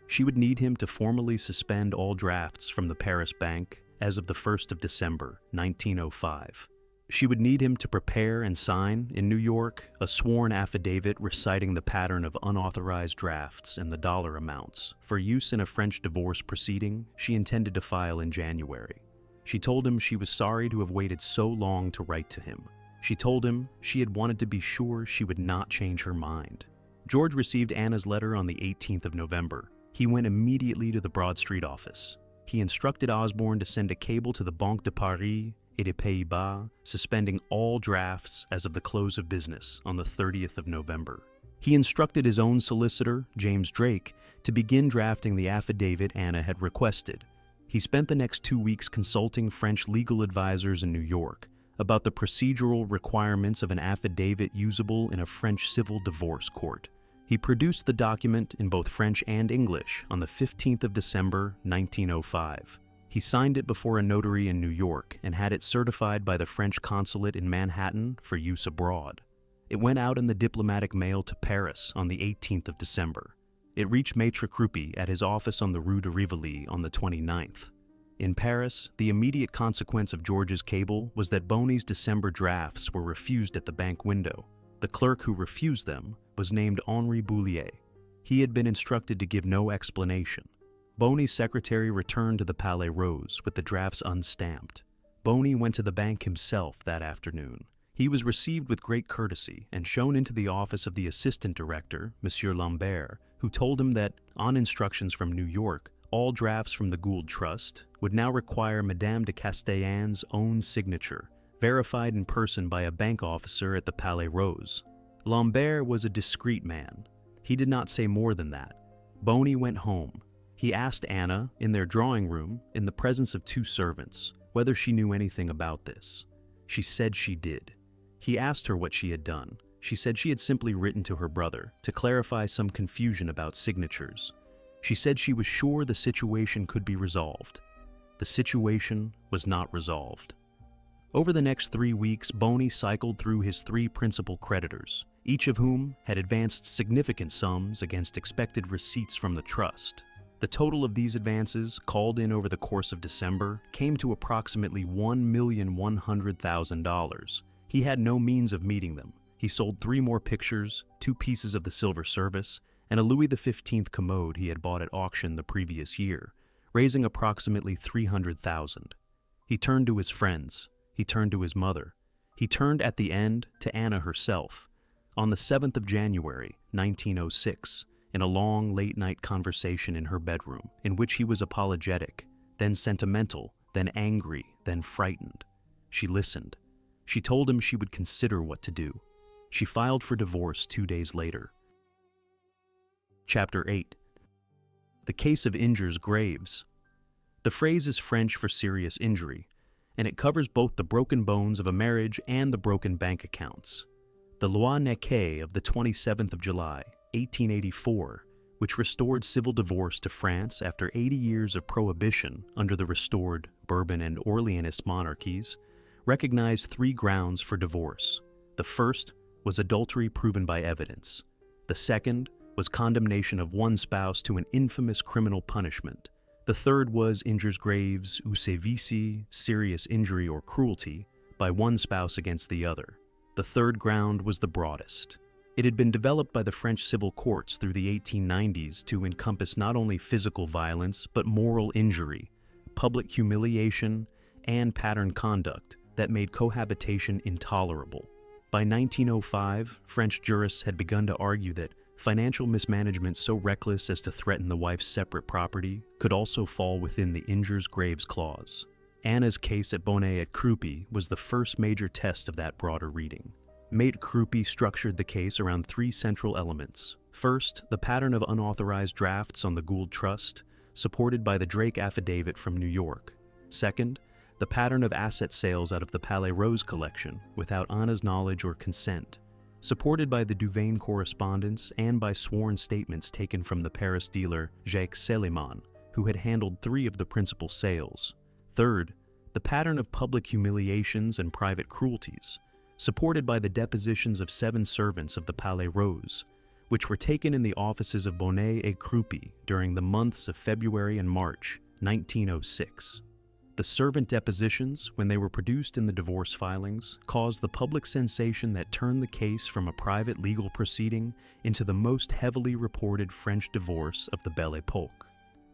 She would need him to formally suspend all drafts from the Paris bank as of the 1st of December, 1905. She would need him to prepare and sign, in New York, a sworn affidavit reciting the pattern of unauthorized drafts and the dollar amounts for use in a French divorce proceeding she intended to file in January. She told him she was sorry to have waited so long to write to him. She told him she had wanted to be sure she would not change her mind. George received Anna's letter on the 18th of November. He went immediately to the Broad Street office. He instructed Osborne to send a cable to the Banque de Paris et des Pays-Bas, suspending all drafts as of the close of business on the 30th of November. He instructed his own solicitor, James Drake, to begin drafting the affidavit Anna had requested. He spent the next 2 weeks consulting French legal advisors in New York about the procedural requirements of an affidavit usable in a French civil divorce court. He produced the document in both French and English on the 15th of December, 1905. He signed it before a notary in New York and had it certified by the French consulate in Manhattan for use abroad. It went out in the diplomatic mail to Paris on the 18th of December. It reached Maître Croupi at his office on the Rue de Rivoli on the 29th. In Paris, the immediate consequence of George's cable was that Boni's December drafts were refused at the bank window. The clerk who refused them was named Henri Boulier. He had been instructed to give no explanation. Boni's secretary returned to the Palais Rose with the drafts unstamped. Boni went to the bank himself that afternoon. He was received with great courtesy and shown into the office of the assistant director, Monsieur Lambert, who told him that, on instructions from New York, all drafts from the Gould Trust would now require Madame de Castellane's own signature, verified in person by a bank officer at the Palais Rose. Lambert was a discreet man. He did not say more than that. Boni went home. He asked Anna, in their drawing room, in the presence of 2 servants, whether she knew anything about this. She said she did. He asked her what she had done. She said she had simply written to her brother to clarify some confusion about signatures. She said she was sure the situation could be resolved. The situation was not resolved. Over the next 3 weeks, Boni cycled through his 3 principal creditors, each of whom had advanced significant sums against expected receipts from the trust. The total of these advances, called in over the course of December, came to approximately $1,100,000. He had no means of meeting them. He sold 3 more pictures, 2 pieces of the silver service, and a Louis XV commode he had bought at auction the previous year, raising approximately $300,000. He turned to his friends. He turned to his mother. He turned at the end to Anna herself. On the 7th of January, 1906, in a long late-night conversation in her bedroom, in which he was apologetic, then sentimental, then angry, then frightened. She listened. She told him she would consider what to do. She filed for divorce 2 days later. Chapter 8. The case of injures graves. The phrase is French for serious injury, and it covers both the broken bones of a marriage and the broken bank accounts. The Loi Necker of the 27th of July, 1884, which restored civil divorce to France after 80 years of prohibition under the restored Bourbon and Orleanist monarchies, recognized 3 grounds for divorce. The first was adultery proven by evidence. The second was condemnation of one spouse to an infamous criminal punishment. The third was injures graves ou sévices, serious injury or cruelty, by one spouse against the other. The third ground was the broadest. It had been developed by the French civil courts through the 1890s to encompass not only physical violence but moral injury, public humiliation, and pattern conduct that made cohabitation intolerable. By 1905, French jurists had begun to argue that financial mismanagement so reckless as to threaten the wife's separate property could also fall within the injures graves clause. Anna's case at Bonnet at Croupi was the first major test of that broader reading. Maître Croupi structured the case around 3 central elements. First, the pattern of unauthorized drafts on the Gould Trust, supported by the Drake affidavit from New York. Second, the pattern of asset sales out of the Palais Rose collection without Anna's knowledge or consent, supported by the Duvain correspondence and by sworn statements taken from the Paris dealer Jacques Seliman, who had handled 3 of the principal sales. Third, the pattern of public humiliations and private cruelties, supported by the depositions of 7 servants of the Palais Rose, which were taken in the offices of Bonnet et Croupi during the months of February and March 1906. The servant depositions, when they were produced in the divorce filings, caused the public sensation that turned the case from a private legal proceeding into the most heavily reported French divorce of the Belle Époque.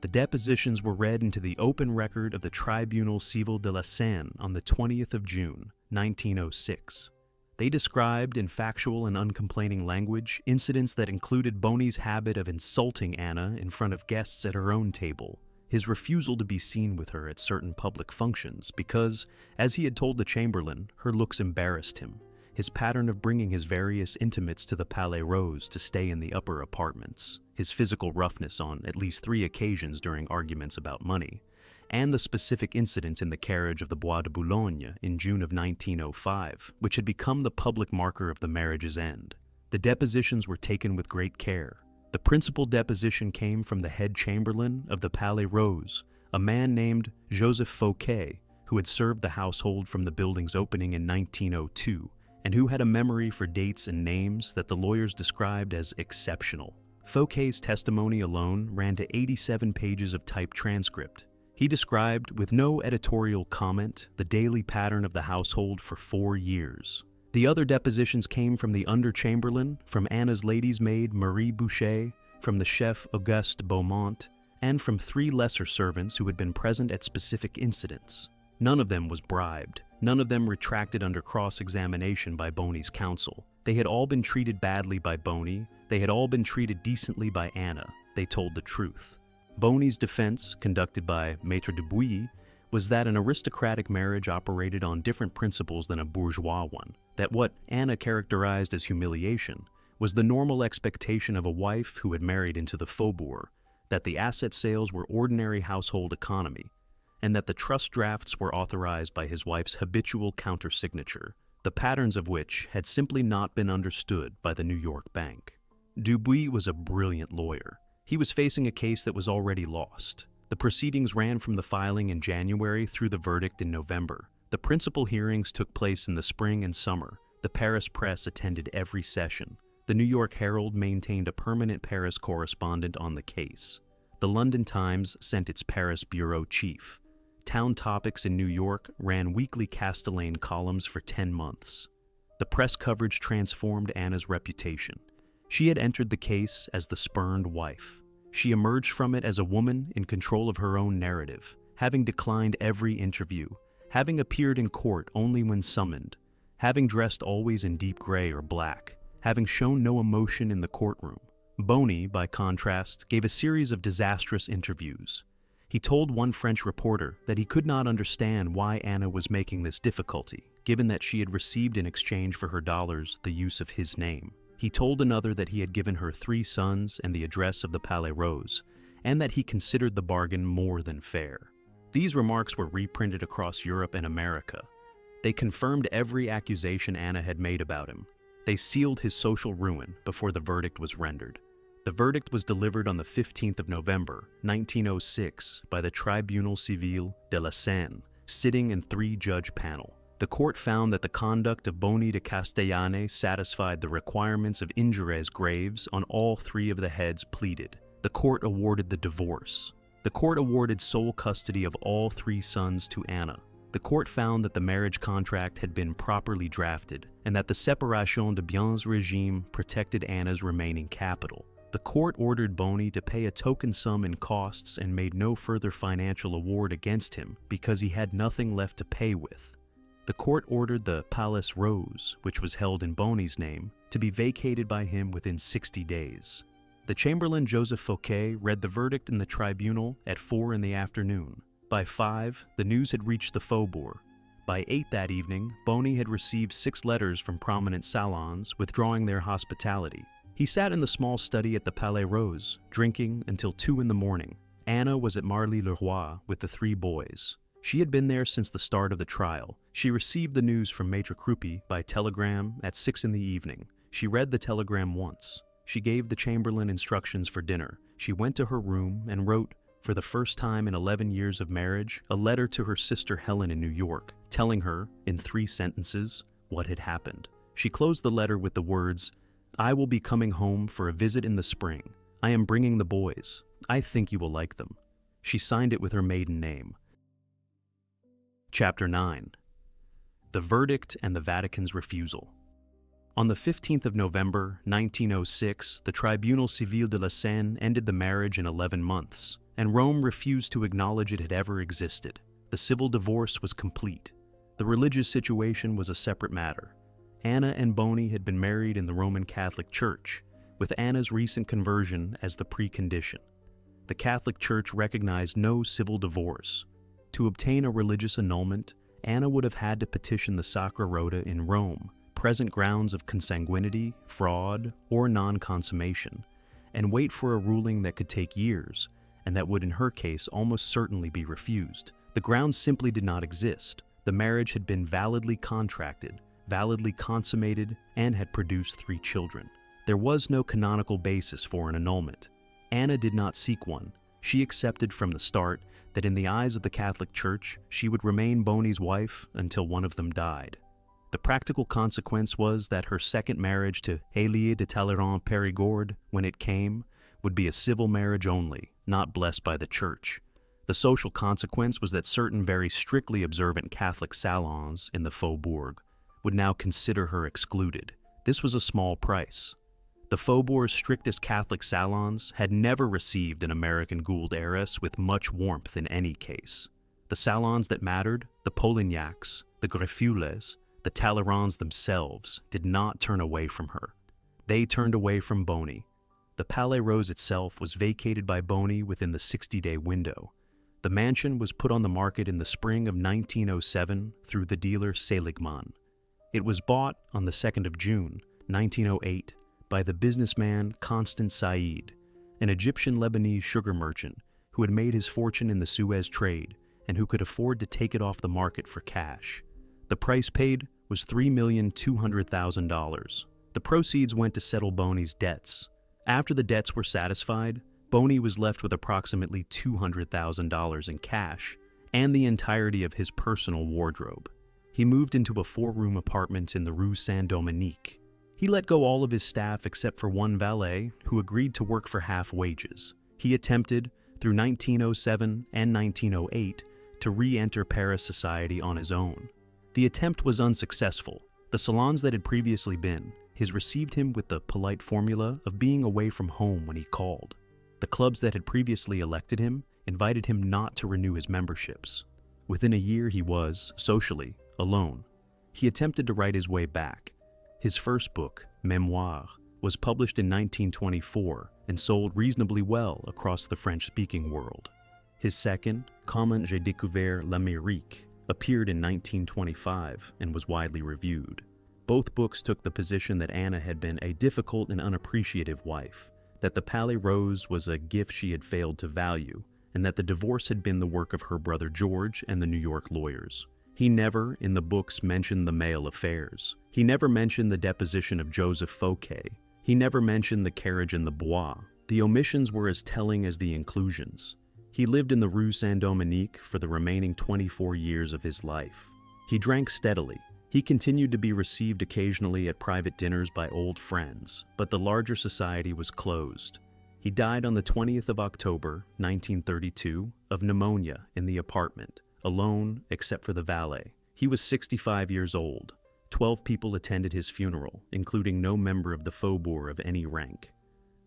The depositions were read into the open record of the Tribunal Civil de la Seine on the 20th of June, 1906. They described, in factual and uncomplaining language, incidents that included Boni's habit of insulting Anna in front of guests at her own table, his refusal to be seen with her at certain public functions because, as he had told the chamberlain, her looks embarrassed him, his pattern of bringing his various intimates to the Palais Rose to stay in the upper apartments, his physical roughness on at least 3 occasions during arguments about money, and the specific incident in the carriage of the Bois de Boulogne in June of 1905, which had become the public marker of the marriage's end. The depositions were taken with great care. The principal deposition came from the head chamberlain of the Palais Rose, a man named Joseph Fouquet, who had served the household from the building's opening in 1902, and who had a memory for dates and names that the lawyers described as exceptional. Fouquet's testimony alone ran to 87 pages of typed transcript. He described, with no editorial comment, the daily pattern of the household for 4 years. The other depositions came from the under-chamberlain, from Anna's lady's maid Marie Boucher, from the chef Auguste Beaumont, and from 3 lesser servants who had been present at specific incidents. None of them was bribed. None of them retracted under cross-examination by Boni's counsel. They had all been treated badly by Boni. They had all been treated decently by Anna. They told the truth. Boni's defense, conducted by Maître Dubuis, was that an aristocratic marriage operated on different principles than a bourgeois one, that what Anna characterized as humiliation was the normal expectation of a wife who had married into the Faubourg, that the asset sales were ordinary household economy, and that the trust drafts were authorized by his wife's habitual countersignature, the patterns of which had simply not been understood by the New York bank. Dubuis was a brilliant lawyer. He was facing a case that was already lost. The proceedings ran from the filing in January through the verdict in November. The principal hearings took place in the spring and summer. The Paris press attended every session. The New York Herald maintained a permanent Paris correspondent on the case. The London Times sent its Paris bureau chief. Town Topics in New York ran weekly Castellane columns for 10 months. The press coverage transformed Anna's reputation. She had entered the case as the spurned wife. She emerged from it as a woman in control of her own narrative, having declined every interview, having appeared in court only when summoned, having dressed always in deep gray or black, having shown no emotion in the courtroom. Boni, by contrast, gave a series of disastrous interviews. He told one French reporter that he could not understand why Anna was making this difficulty, given that she had received in exchange for her dollars the use of his name. He told another that he had given her 3 sons and the address of the Palais Rose, and that he considered the bargain more than fair. These remarks were reprinted across Europe and America. They confirmed every accusation Anna had made about him. They sealed his social ruin before the verdict was rendered. The verdict was delivered on the 15th of November, 1906, by the Tribunal Civil de la Seine, sitting in 3-judge panel. The court found that the conduct of Boni de Castellane satisfied the requirements of injures graves on all 3 of the heads pleaded. The court awarded the divorce. The court awarded sole custody of all 3 sons to Anna. The court found that the marriage contract had been properly drafted and that the séparation de biens regime protected Anna's remaining capital. The court ordered Boni to pay a token sum in costs and made no further financial award against him because he had nothing left to pay with. The court ordered the Palais Rose, which was held in Boni's name, to be vacated by him within 60 days. The Chamberlain Joseph Fouquet read the verdict in the tribunal at 4 in the afternoon. By 5, the news had reached the Faubourg. By 8 that evening, Boni had received 6 letters from prominent salons withdrawing their hospitality. He sat in the small study at the Palais Rose, drinking until 2 in the morning. Anna was at Marly-le-Roi with the 3 boys. She had been there since the start of the trial. She received the news from Maître Croupi by telegram at 6 in the evening. She read the telegram once. She gave the chamberlain instructions for dinner. She went to her room and wrote, for the first time in 11 years of marriage, a letter to her sister Helen in New York, telling her, in 3 sentences, what had happened. She closed the letter with the words, "I will be coming home for a visit in the spring. I am bringing the boys. I think you will like them." She signed it with her maiden name. Chapter 9. The Verdict and the Vatican's Refusal. On the 15th of November, 1906, the Tribunal Civil de la Seine ended the marriage in 11 months, and Rome refused to acknowledge it had ever existed. The civil divorce was complete. The religious situation was a separate matter. Anna and Boni had been married in the Roman Catholic Church, with Anna's recent conversion as the precondition. The Catholic Church recognized no civil divorce. To obtain a religious annulment, Anna would have had to petition the Sacra Rota in Rome, present grounds of consanguinity, fraud, or non-consummation, and wait for a ruling that could take years, and that would in her case almost certainly be refused. The grounds simply did not exist. The marriage had been validly contracted, validly consummated, and had produced 3 children. There was no canonical basis for an annulment. Anna did not seek one. She accepted from the start that in the eyes of the Catholic Church, she would remain Boni's wife until one of them died. The practical consequence was that her second marriage to Helie de Talleyrand-Perigord, when it came, would be a civil marriage only, not blessed by the Church. The social consequence was that certain very strictly observant Catholic salons in the Faubourg would now consider her excluded. This was a small price. The Faubourg's strictest Catholic salons had never received an American Gould heiress with much warmth in any case. The salons that mattered, the Polignacs, the Greffulets, the Talleyrand's themselves, did not turn away from her. They turned away from Boni. The Palais Rose itself was vacated by Boni within the 60-day window. The mansion was put on the market in the spring of 1907 through the dealer Seligman. It was bought on the 2nd of June, 1908, by the businessman Constant Said, an Egyptian-Lebanese sugar merchant who had made his fortune in the Suez trade and who could afford to take it off the market for cash. The price paid was $3,200,000. The proceeds went to settle Boni's debts. After the debts were satisfied, Boni was left with approximately $200,000 in cash and the entirety of his personal wardrobe. He moved into a 4-room apartment in the Rue Saint-Dominique. He let go all of his staff except for one valet who agreed to work for half wages. He attempted, through 1907 and 1908, to re-enter Paris society on his own. The attempt was unsuccessful. The salons that had previously been his received him with the polite formula of being away from home when he called. The clubs that had previously elected him invited him not to renew his memberships. Within a year he was, socially, alone. He attempted to write his way back. His first book, Memoir, was published in 1924 and sold reasonably well across the French-speaking world. His second, Comment j'ai découvert l'Amérique, appeared in 1925 and was widely reviewed. Both books took the position that Anna had been a difficult and unappreciative wife, that the Palais Rose was a gift she had failed to value, and that the divorce had been the work of her brother George and the New York lawyers. He never, in the books, mentioned the male affairs. He never mentioned the deposition of Joseph Fouquet. He never mentioned the carriage in the Bois. The omissions were as telling as the inclusions. He lived in the Rue Saint-Dominique for the remaining 24 years of his life. He drank steadily. He continued to be received occasionally at private dinners by old friends, but the larger society was closed. He died on the 20th of October, 1932, of pneumonia in the apartment, alone except for the valet. He was 65 years old. 12 people attended his funeral, including no member of the Faubourg of any rank.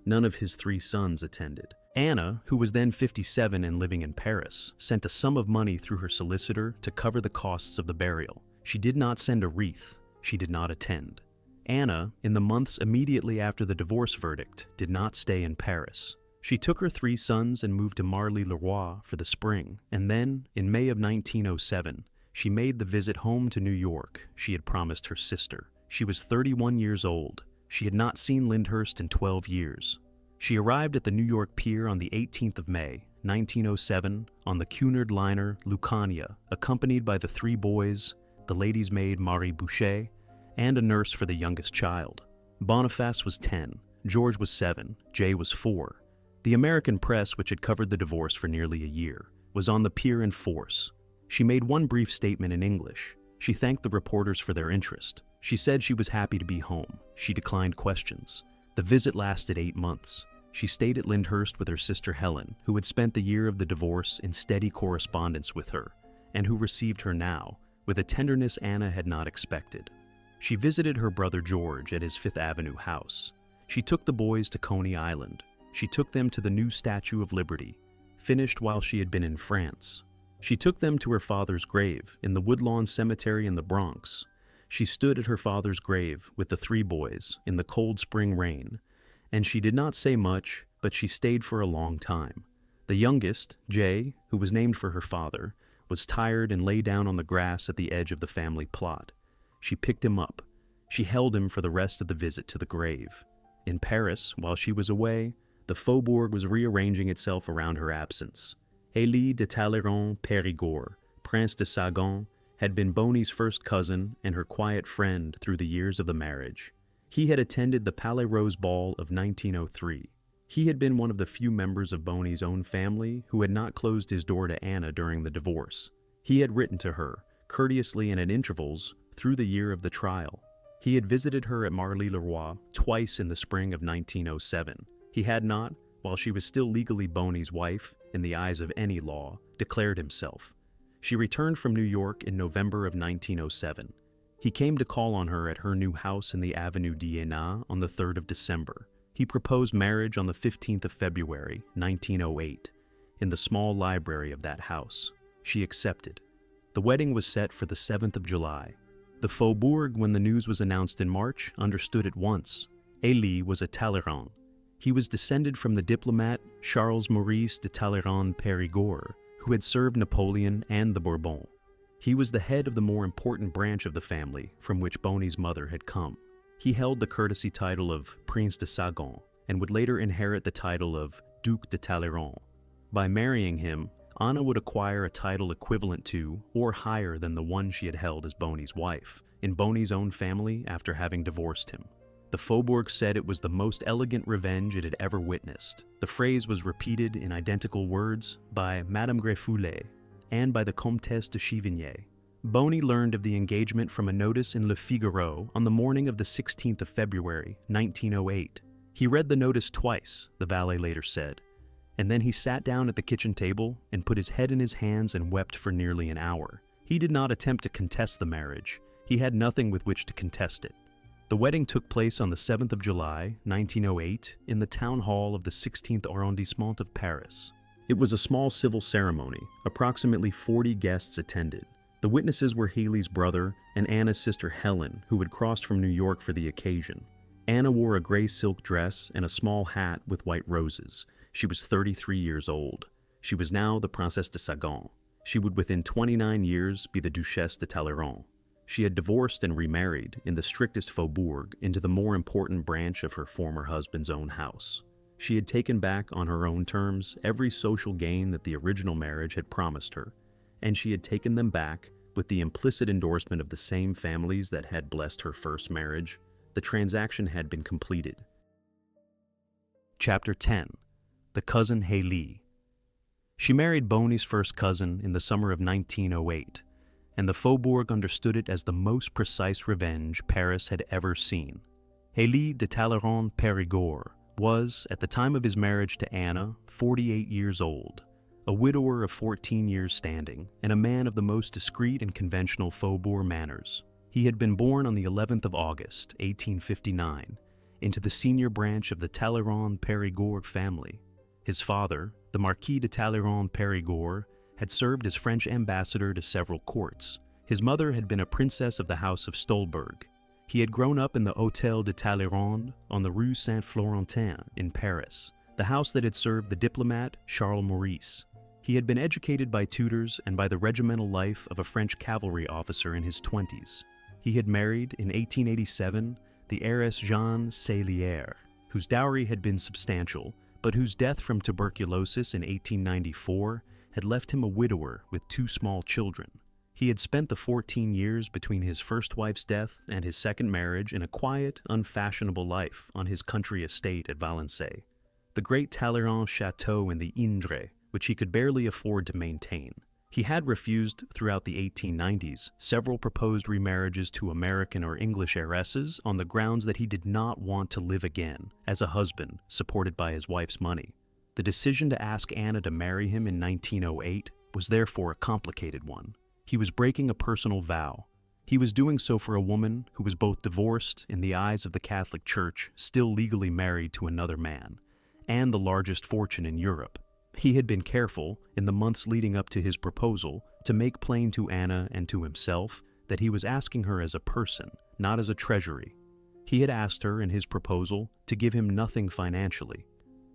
None of his 3 sons attended. Anna, who was then 57 and living in Paris, sent a sum of money through her solicitor to cover the costs of the burial. She did not send a wreath. She did not attend. Anna, in the months immediately after the divorce verdict, did not stay in Paris. She took her 3 sons and moved to Marly-le-Roi for the spring, and then, in May of 1907, she made the visit home to New York she had promised her sister. She was 31 years old. She had not seen Lyndhurst in 12 years. She arrived at the New York pier on the 18th of May, 1907, on the Cunard liner Lucania, accompanied by the 3 boys, the lady's maid Marie Boucher, and a nurse for the youngest child. Boniface was 10, George was 7, Jay was 4. The American press, which had covered the divorce for nearly a year, was on the pier in force. She made one brief statement in English. She thanked the reporters for their interest. She said she was happy to be home. She declined questions. The visit lasted 8 months. She stayed at Lyndhurst with her sister Helen, who had spent the year of the divorce in steady correspondence with her, and who received her now with a tenderness Anna had not expected. She visited her brother George at his 5th Avenue house. She took the boys to Coney Island. She took them to the new Statue of Liberty, finished while she had been in France. She took them to her father's grave in the Woodlawn Cemetery in the Bronx. She stood at her father's grave with the three boys in the cold spring rain, and she did not say much, but she stayed for a long time. The youngest, Jay, who was named for her father, was tired and lay down on the grass at the edge of the family plot. She picked him up. She held him for the rest of the visit to the grave. In Paris, while she was away, the Faubourg was rearranging itself around her absence. Helie de Talleyrand-Perigord, Prince de Sagan, had been Boni's first cousin and her quiet friend through the years of the marriage. He had attended the Palais Rose ball of 1903. He had been one of the few members of Boni's own family who had not closed his door to Anna during the divorce. He had written to her, courteously and at intervals, through the year of the trial. He had visited her at Marly-le-Roi twice in the spring of 1907. He had not, while she was still legally Boni's wife, in the eyes of any law, declared himself. She returned from New York in November of 1907. He came to call on her at her new house in the Avenue d'Iéna on the 3rd of December. He proposed marriage on the 15th of February, 1908, in the small library of that house. She accepted. The wedding was set for the 7th of July. The Faubourg, when the news was announced in March, understood at once. Helie was a Talleyrand. He was descended from the diplomat Charles Maurice de Talleyrand-Perigord, who had served Napoleon and the Bourbons. He was the head of the more important branch of the family from which Boni's mother had come. He held the courtesy title of Prince de Sagan and would later inherit the title of Duc de Talleyrand. By marrying him, Anna would acquire a title equivalent to or higher than the one she had held as Boni's wife, in Boni's own family after having divorced him. The Faubourg said it was the most elegant revenge it had ever witnessed. The phrase was repeated in identical words by Madame Greffoulet and by the Comtesse de Chivigny. Boni learned of the engagement from a notice in Le Figaro on the morning of the 16th of February, 1908. He read the notice twice, the valet later said, and then he sat down at the kitchen table and put his head in his hands and wept for nearly an hour. He did not attempt to contest the marriage. He had nothing with which to contest it. The wedding took place on the 7th of July, 1908, in the town hall of the 16th arrondissement of Paris. It was a small civil ceremony. Approximately 40 guests attended. The witnesses were Helie's brother and Anna's sister Helen, who had crossed from New York for the occasion. Anna wore a gray silk dress and a small hat with white roses. She was 33 years old. She was now the Princesse de Sagan. She would within 29 years be the Duchesse de Talleyrand. She had divorced and remarried in the strictest Faubourg into the more important branch of her former husband's own house. She had taken back on her own terms every social gain that the original marriage had promised her, and she had taken them back with the implicit endorsement of the same families that had blessed her first marriage. The transaction had been completed. Chapter 10. The Cousin Helie. She married Boni's first cousin in the summer of 1908, and the Faubourg understood it as the most precise revenge Paris had ever seen. Helie de Talleyrand-Perigord was, at the time of his marriage to Anna, 48 years old, a widower of 14 years standing, and a man of the most discreet and conventional Faubourg manners. He had been born on the 11th of August, 1859, into the senior branch of the Talleyrand-Perigord family. His father, the Marquis de Talleyrand-Perigord, had served as French ambassador to several courts. His mother had been a princess of the House of Stolberg. He had grown up in the Hôtel de Talleyrand on the Rue Saint-Florentin in Paris, the house that had served the diplomat Charles Maurice. He had been educated by tutors and by the regimental life of a French cavalry officer in his 20s. He had married, in 1887, the heiress Jeanne Salière, whose dowry had been substantial, but whose death from tuberculosis in 1894 had left him a widower with 2 small children. He had spent the 14 years between his first wife's death and his second marriage in a quiet, unfashionable life on his country estate at Valençay, the great Talleyrand chateau in the Indre, which he could barely afford to maintain. He had refused, throughout the 1890s, several proposed remarriages to American or English heiresses on the grounds that he did not want to live again as a husband supported by his wife's money. The decision to ask Anna to marry him in 1908 was therefore a complicated one. He was breaking a personal vow. He was doing so for a woman who was both divorced in the eyes of the Catholic Church, still legally married to another man, and the largest fortune in Europe. He had been careful, in the months leading up to his proposal, to make plain to Anna and to himself that he was asking her as a person, not as a treasury. He had asked her in his proposal to give him nothing financially.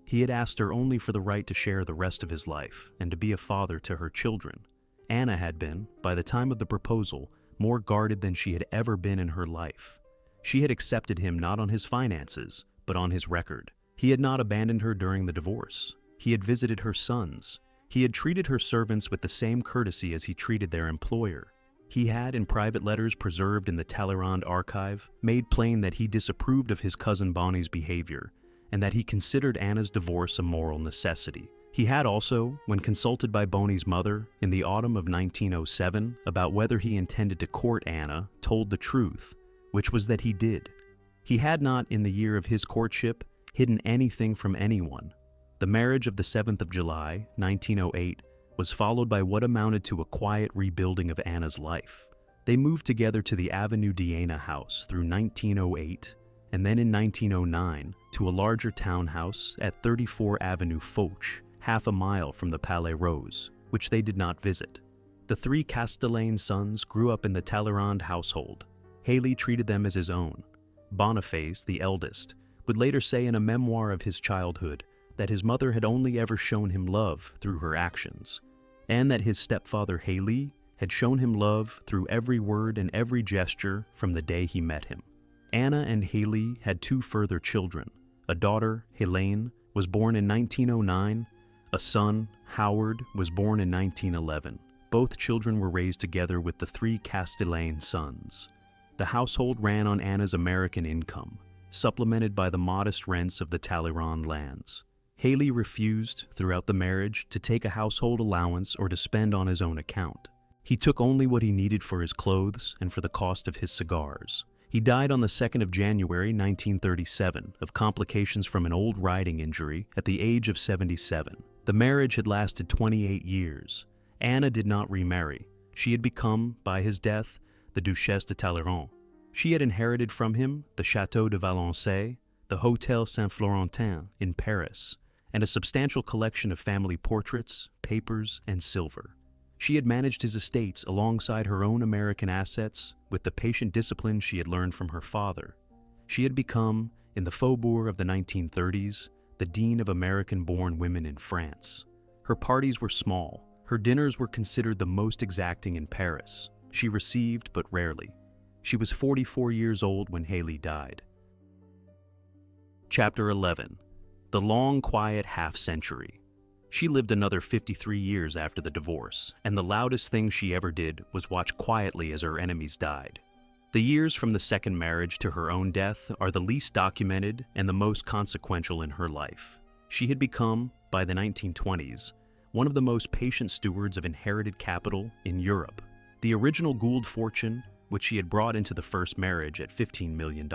He had asked her only for the right to share the rest of his life and to be a father to her children. Anna had been, by the time of the proposal, more guarded than she had ever been in her life. She had accepted him not on his finances, but on his record. He had not abandoned her during the divorce. He had visited her sons. He had treated her servants with the same courtesy as he treated their employer. He had, in private letters preserved in the Talleyrand archive, made plain that he disapproved of his cousin Boni's behavior, and that he considered Anna's divorce a moral necessity. He had also, when consulted by Boni's mother in the autumn of 1907 about whether he intended to court Anna, told the truth, which was that he did. He had not, in the year of his courtship, hidden anything from anyone. The marriage of the 7th of July, 1908, was followed by what amounted to a quiet rebuilding of Anna's life. They moved together to the Avenue d'Iéna house through 1908, and then in 1909 to a larger townhouse at 34 Avenue Foch, half a mile from the Palais Rose, which they did not visit. The three Castellane sons grew up in the Talleyrand household. Helie treated them as his own. Boniface, the eldest, would later say in a memoir of his childhood that his mother had only ever shown him love through her actions, and that his stepfather Helie had shown him love through every word and every gesture from the day he met him. Anna and Helie had two further children. A daughter, Helene, was born in 1909. A son, Howard, was born in 1911. Both children were raised together with the three Castellane sons. The household ran on Anna's American income, supplemented by the modest rents of the Talleyrand lands. Helie refused, throughout the marriage, to take a household allowance or to spend on his own account. He took only what he needed for his clothes and for the cost of his cigars. He died on the 2nd of January, 1937, of complications from an old riding injury at the age of 77. The marriage had lasted 28 years. Anna did not remarry. She had become, by his death, the Duchesse de Talleyrand. She had inherited from him the Château de Valençay, the Hôtel Saint-Florentin in Paris, and a substantial collection of family portraits, papers, and silver. She had managed his estates alongside her own American assets with the patient discipline she had learned from her father. She had become, in the Faubourg of the 1930s, the dean of American-born women in France. Her parties were small. Her dinners were considered the most exacting in Paris. She received but rarely. She was 44 years old when Helie died. Chapter 11. The long, quiet half-century. She lived another 53 years after the divorce, and the loudest thing she ever did was watch quietly as her enemies died. The years from the second marriage to her own death are the least documented and the most consequential in her life. She had become, by the 1920s, one of the most patient stewards of inherited capital in Europe. The original Gould fortune, which she had brought into the first marriage at $15 million,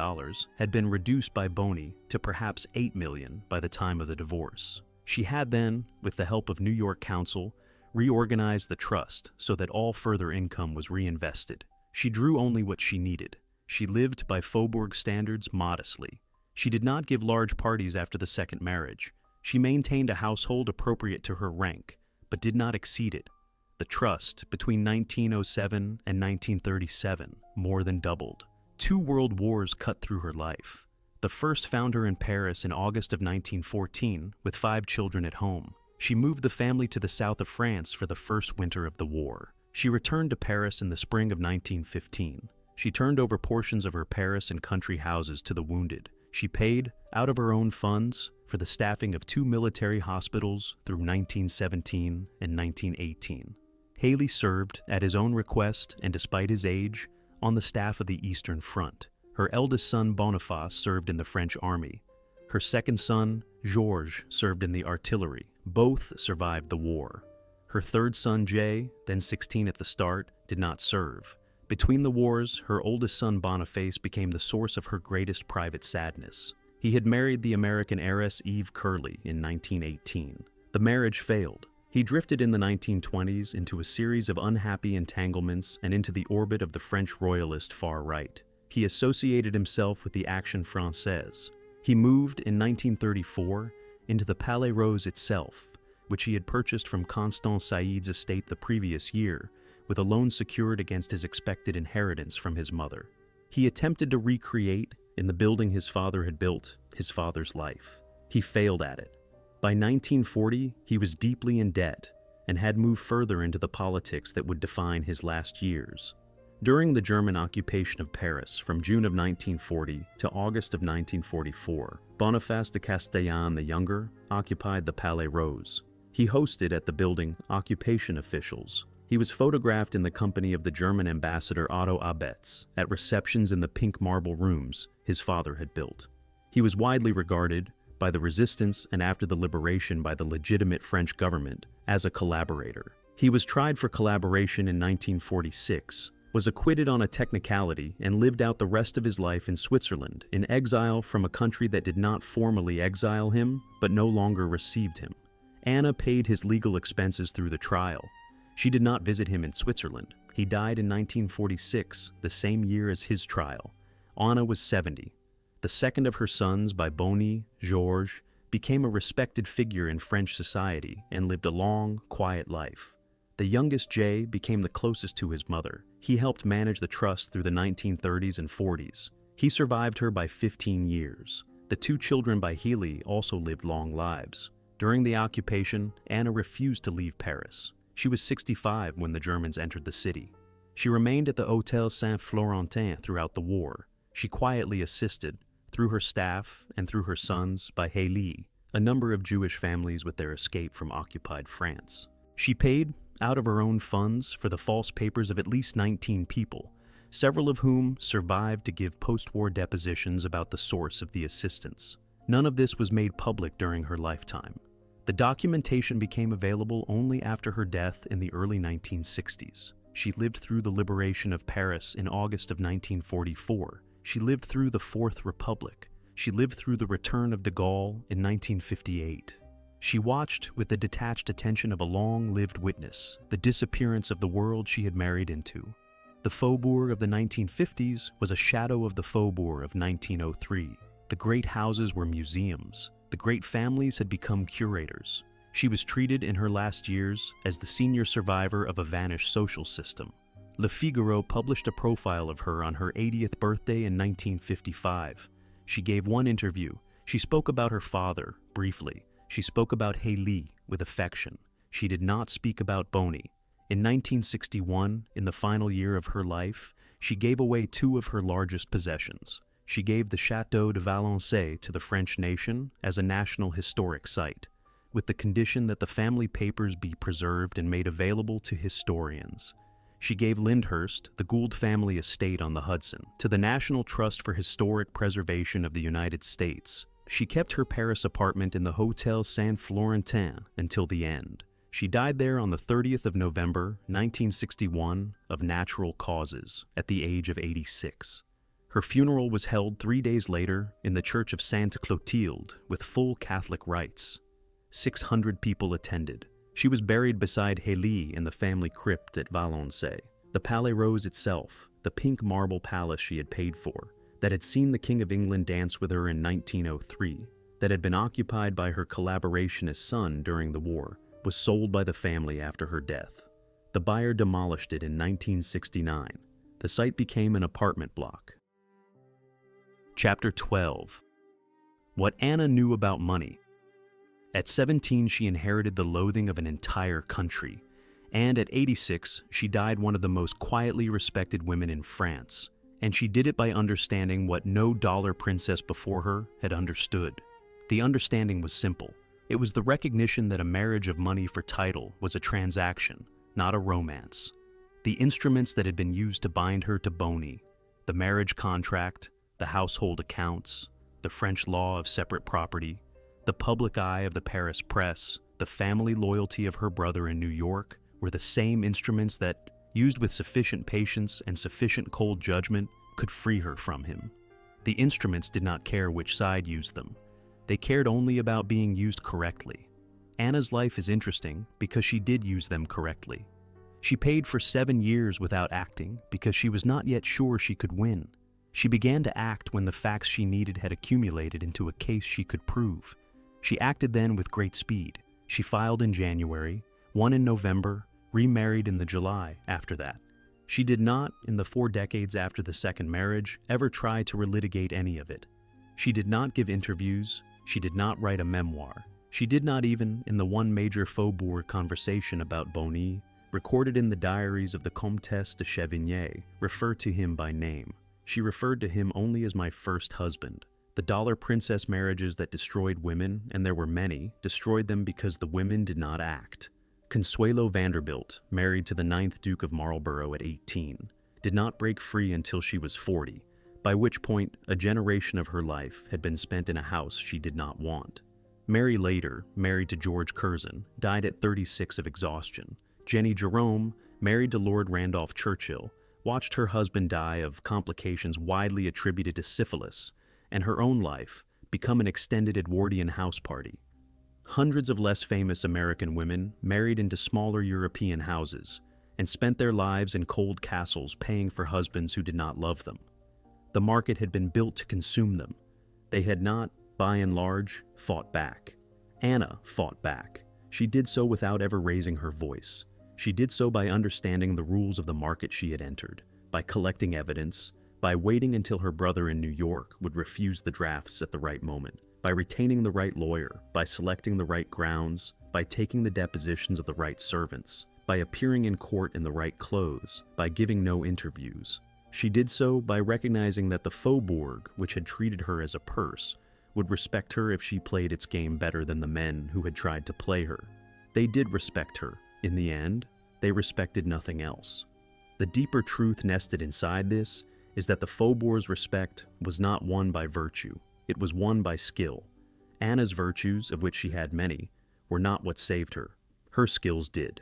had been reduced by Boni to perhaps $8 million by the time of the divorce. She had then, with the help of New York counsel, reorganized the trust so that all further income was reinvested. She drew only what she needed. She lived by Faubourg standards modestly. She did not give large parties after the second marriage. She maintained a household appropriate to her rank, but did not exceed it. The trust, between 1907 and 1937, more than doubled. 2 world wars cut through her life. The first found her in Paris in August of 1914, with 5 children at home. She moved the family to the south of France for the first winter of the war. She returned to Paris in the spring of 1915. She turned over portions of her Paris and country houses to the wounded. She paid, out of her own funds, for the staffing of 2 military hospitals through 1917 and 1918. Helie served, at his own request and despite his age, on the staff of the Eastern Front. Her eldest son, Boniface, served in the French army. Her second son, Georges, served in the artillery. Both survived the war. Her third son, Jay, then 16 at the start, did not serve. Between the wars, her oldest son, Boniface, became the source of her greatest private sadness. He had married the American heiress Eve Curley in 1918. The marriage failed. He drifted in the 1920s into a series of unhappy entanglements and into the orbit of the French royalist far right. He associated himself with the Action Française. He moved in 1934 into the Palais Rose itself, which he had purchased from Constance Saïd's estate the previous year, with a loan secured against his expected inheritance from his mother. He attempted to recreate, in the building his father had built, his father's life. He failed at it. By 1940, he was deeply in debt and had moved further into the politics that would define his last years. During the German occupation of Paris from June of 1940 to August of 1944, Boniface de Castellane the Younger occupied the Palais Rose. He hosted at the building occupation officials. He was photographed in the company of the German ambassador Otto Abetz at receptions in the pink marble rooms his father had built. He was widely regarded by the resistance and after the liberation by the legitimate French government as a collaborator. He was tried for collaboration in 1946, was acquitted on a technicality, and lived out the rest of his life in Switzerland, in exile from a country that did not formally exile him, but no longer received him. Anna paid his legal expenses through the trial. She did not visit him in Switzerland. He died in 1946, the same year as his trial. Anna was 70. The second of her sons by Boni, Georges, became a respected figure in French society and lived a long, quiet life. The youngest, Jay, became the closest to his mother. He helped manage the trust through the 1930s and 40s. He survived her by 15 years. The two children by Helie also lived long lives. During the occupation, Anna refused to leave Paris. She was 65 when the Germans entered the city. She remained at the Hôtel Saint-Florentin throughout the war. She quietly assisted, through her staff and through her sons by Helie, a number of Jewish families with their escape from occupied France. She paid, out of her own funds, for the false papers of at least 19 people, several of whom survived to give post-war depositions about the source of the assistance. None of this was made public during her lifetime. The documentation became available only after her death in the early 1960s. She lived through the liberation of Paris in August of 1944. She lived through the Fourth Republic. She lived through the return of de Gaulle in 1958. She watched, with the detached attention of a long-lived witness, the disappearance of the world she had married into. The Faubourg of the 1950s was a shadow of the Faubourg of 1903. The great houses were museums. The great families had become curators. She was treated in her last years as the senior survivor of a vanished social system. Le Figaro published a profile of her on her 80th birthday in 1955. She gave one interview. She spoke about her father, briefly. She spoke about Helie, with affection. She did not speak about Boni. In 1961, in the final year of her life, she gave away two of her largest possessions. She gave the Château de Valençay to the French nation as a national historic site, with the condition that the family papers be preserved and made available to historians. She gave Lyndhurst, the Gould family estate on the Hudson, to the National Trust for Historic Preservation of the United States. She kept her Paris apartment in the Hôtel Saint-Florentin until the end. She died there on the 30th of November, 1961, of natural causes, at the age of 86. Her funeral was held 3 days later in the Church of Sainte Clotilde with full Catholic rites. 600 people attended. She was buried beside Helie in the family crypt at Valençay. The Palais Rose itself, the pink marble palace she had paid for, that had seen the King of England dance with her in 1903, that had been occupied by her collaborationist son during the war, was sold by the family after her death. The buyer demolished it in 1969. The site became an apartment block. Chapter 12. What Anna knew about money. At 17, she inherited the loathing of an entire country, and at 86, she died one of the most quietly respected women in France, and she did it by understanding what no dollar princess before her had understood. The understanding was simple. It was the recognition that a marriage of money for title was a transaction, not a romance. The instruments that had been used to bind her to Boni, the marriage contract, the household accounts, the French law of separate property, the public eye of the Paris press, the family loyalty of her brother in New York, were the same instruments that, used with sufficient patience and sufficient cold judgment, could free her from him. The instruments did not care which side used them. They cared only about being used correctly. Anna's life is interesting because she did use them correctly. She paid for 7 years without acting because she was not yet sure she could win. She began to act when the facts she needed had accumulated into a case she could prove. She acted then with great speed. She filed in January, won in November, remarried in the July after that. She did not, in the 4 decades after the second marriage, ever try to relitigate any of it. She did not give interviews, she did not write a memoir. She did not even, in the one major Faubourg conversation about Boni, recorded in the diaries of the Comtesse de Chavigny, refer to him by name. She referred to him only as my first husband. The dollar princess marriages that destroyed women, and there were many, destroyed them because the women did not act. Consuelo Vanderbilt, married to the 9th Duke of Marlborough at 18, did not break free until she was 40, by which point a generation of her life had been spent in a house she did not want. Mary later, married to George Curzon, died at 36 of exhaustion. Jenny Jerome, married to Lord Randolph Churchill, watched her husband die of complications widely attributed to syphilis, and her own life become an extended Edwardian house party. Hundreds of less famous American women married into smaller European houses and spent their lives in cold castles paying for husbands who did not love them. The market had been built to consume them. They had not, by and large, fought back. Anna fought back. She did so without ever raising her voice. She did so by understanding the rules of the market she had entered, by collecting evidence, by waiting until her brother in New York would refuse the drafts at the right moment, by retaining the right lawyer, by selecting the right grounds, by taking the depositions of the right servants, by appearing in court in the right clothes, by giving no interviews. She did so by recognizing that the Faubourg, which had treated her as a purse, would respect her if she played its game better than the men who had tried to play her. They did respect her. In the end, they respected nothing else. The deeper truth nested inside this is that the Faubourg's respect was not won by virtue. It was won by skill. Anna's virtues, of which she had many, were not what saved her. Her skills did.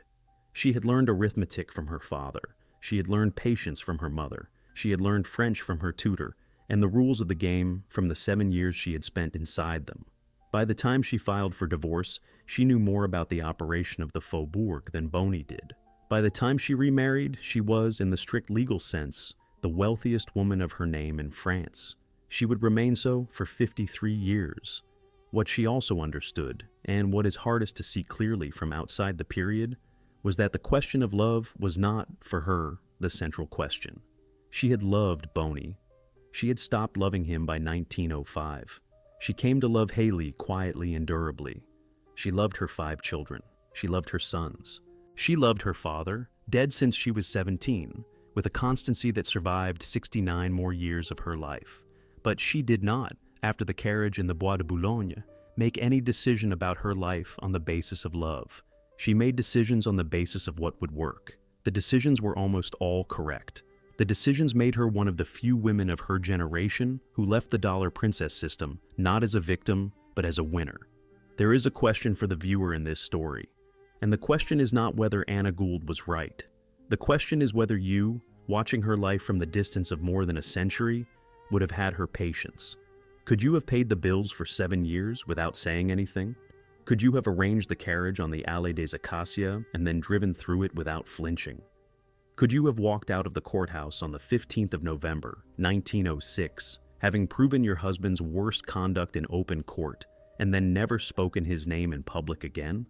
She had learned arithmetic from her father. She had learned patience from her mother. She had learned French from her tutor, and the rules of the game from the 7 years she had spent inside them. By the time she filed for divorce, she knew more about the operation of the Faubourg than Boni did. By the time she remarried, she was, in the strict legal sense, the wealthiest woman of her name in France. She would remain so for 53 years. What she also understood, and what is hardest to see clearly from outside the period, was that the question of love was not, for her, the central question. She had loved Boni. She had stopped loving him by 1905. She came to love Helie quietly and durably. She loved her 5 children. She loved her sons. She loved her father, dead since she was 17, with a constancy that survived 69 more years of her life. But she did not, after the carriage in the Bois de Boulogne, make any decision about her life on the basis of love. She made decisions on the basis of what would work. The decisions were almost all correct. The decisions made her one of the few women of her generation who left the dollar princess system not as a victim, but as a winner. There is a question for the viewer in this story, and the question is not whether Anna Gould was right. The question is whether you, watching her life from the distance of more than a century, would have had her patience. Could you have paid the bills for 7 years without saying anything? Could you have arranged the carriage on the Allée des Acacias and then driven through it without flinching? Could you have walked out of the courthouse on the 15th of November, 1906, having proven your husband's worst conduct in open court, and then never spoken his name in public again?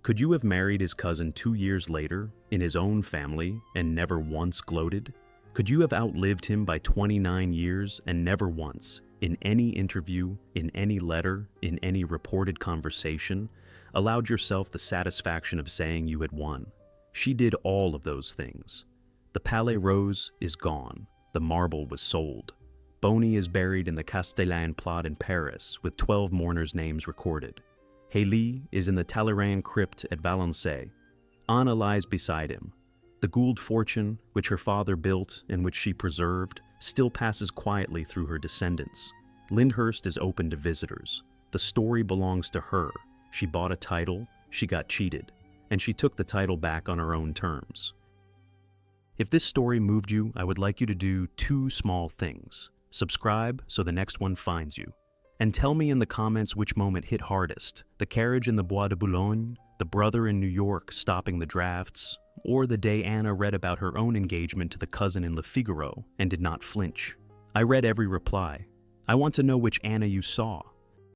Could you have married his cousin 2 years later, in his own family, and never once gloated? Could you have outlived him by 29 years and never once, in any interview, in any letter, in any reported conversation, allowed yourself the satisfaction of saying you had won? She did all of those things. The Palais Rose is gone. The marble was sold. Boni is buried in the Castellane plot in Paris with 12 mourners' names recorded. Helie is in the Talleyrand crypt at Versailles. Anna lies beside him. The Gould fortune, which her father built and which she preserved, still passes quietly through her descendants. Lyndhurst is open to visitors. The story belongs to her. She bought a title, she got cheated, and she took the title back on her own terms. If this story moved you, I would like you to do 2 small things. Subscribe so the next one finds you. And tell me in the comments which moment hit hardest, the carriage in the Bois de Boulogne, the brother in New York stopping the drafts, or the day Anna read about her own engagement to the cousin in Le Figaro and did not flinch. I read every reply. I want to know which Anna you saw.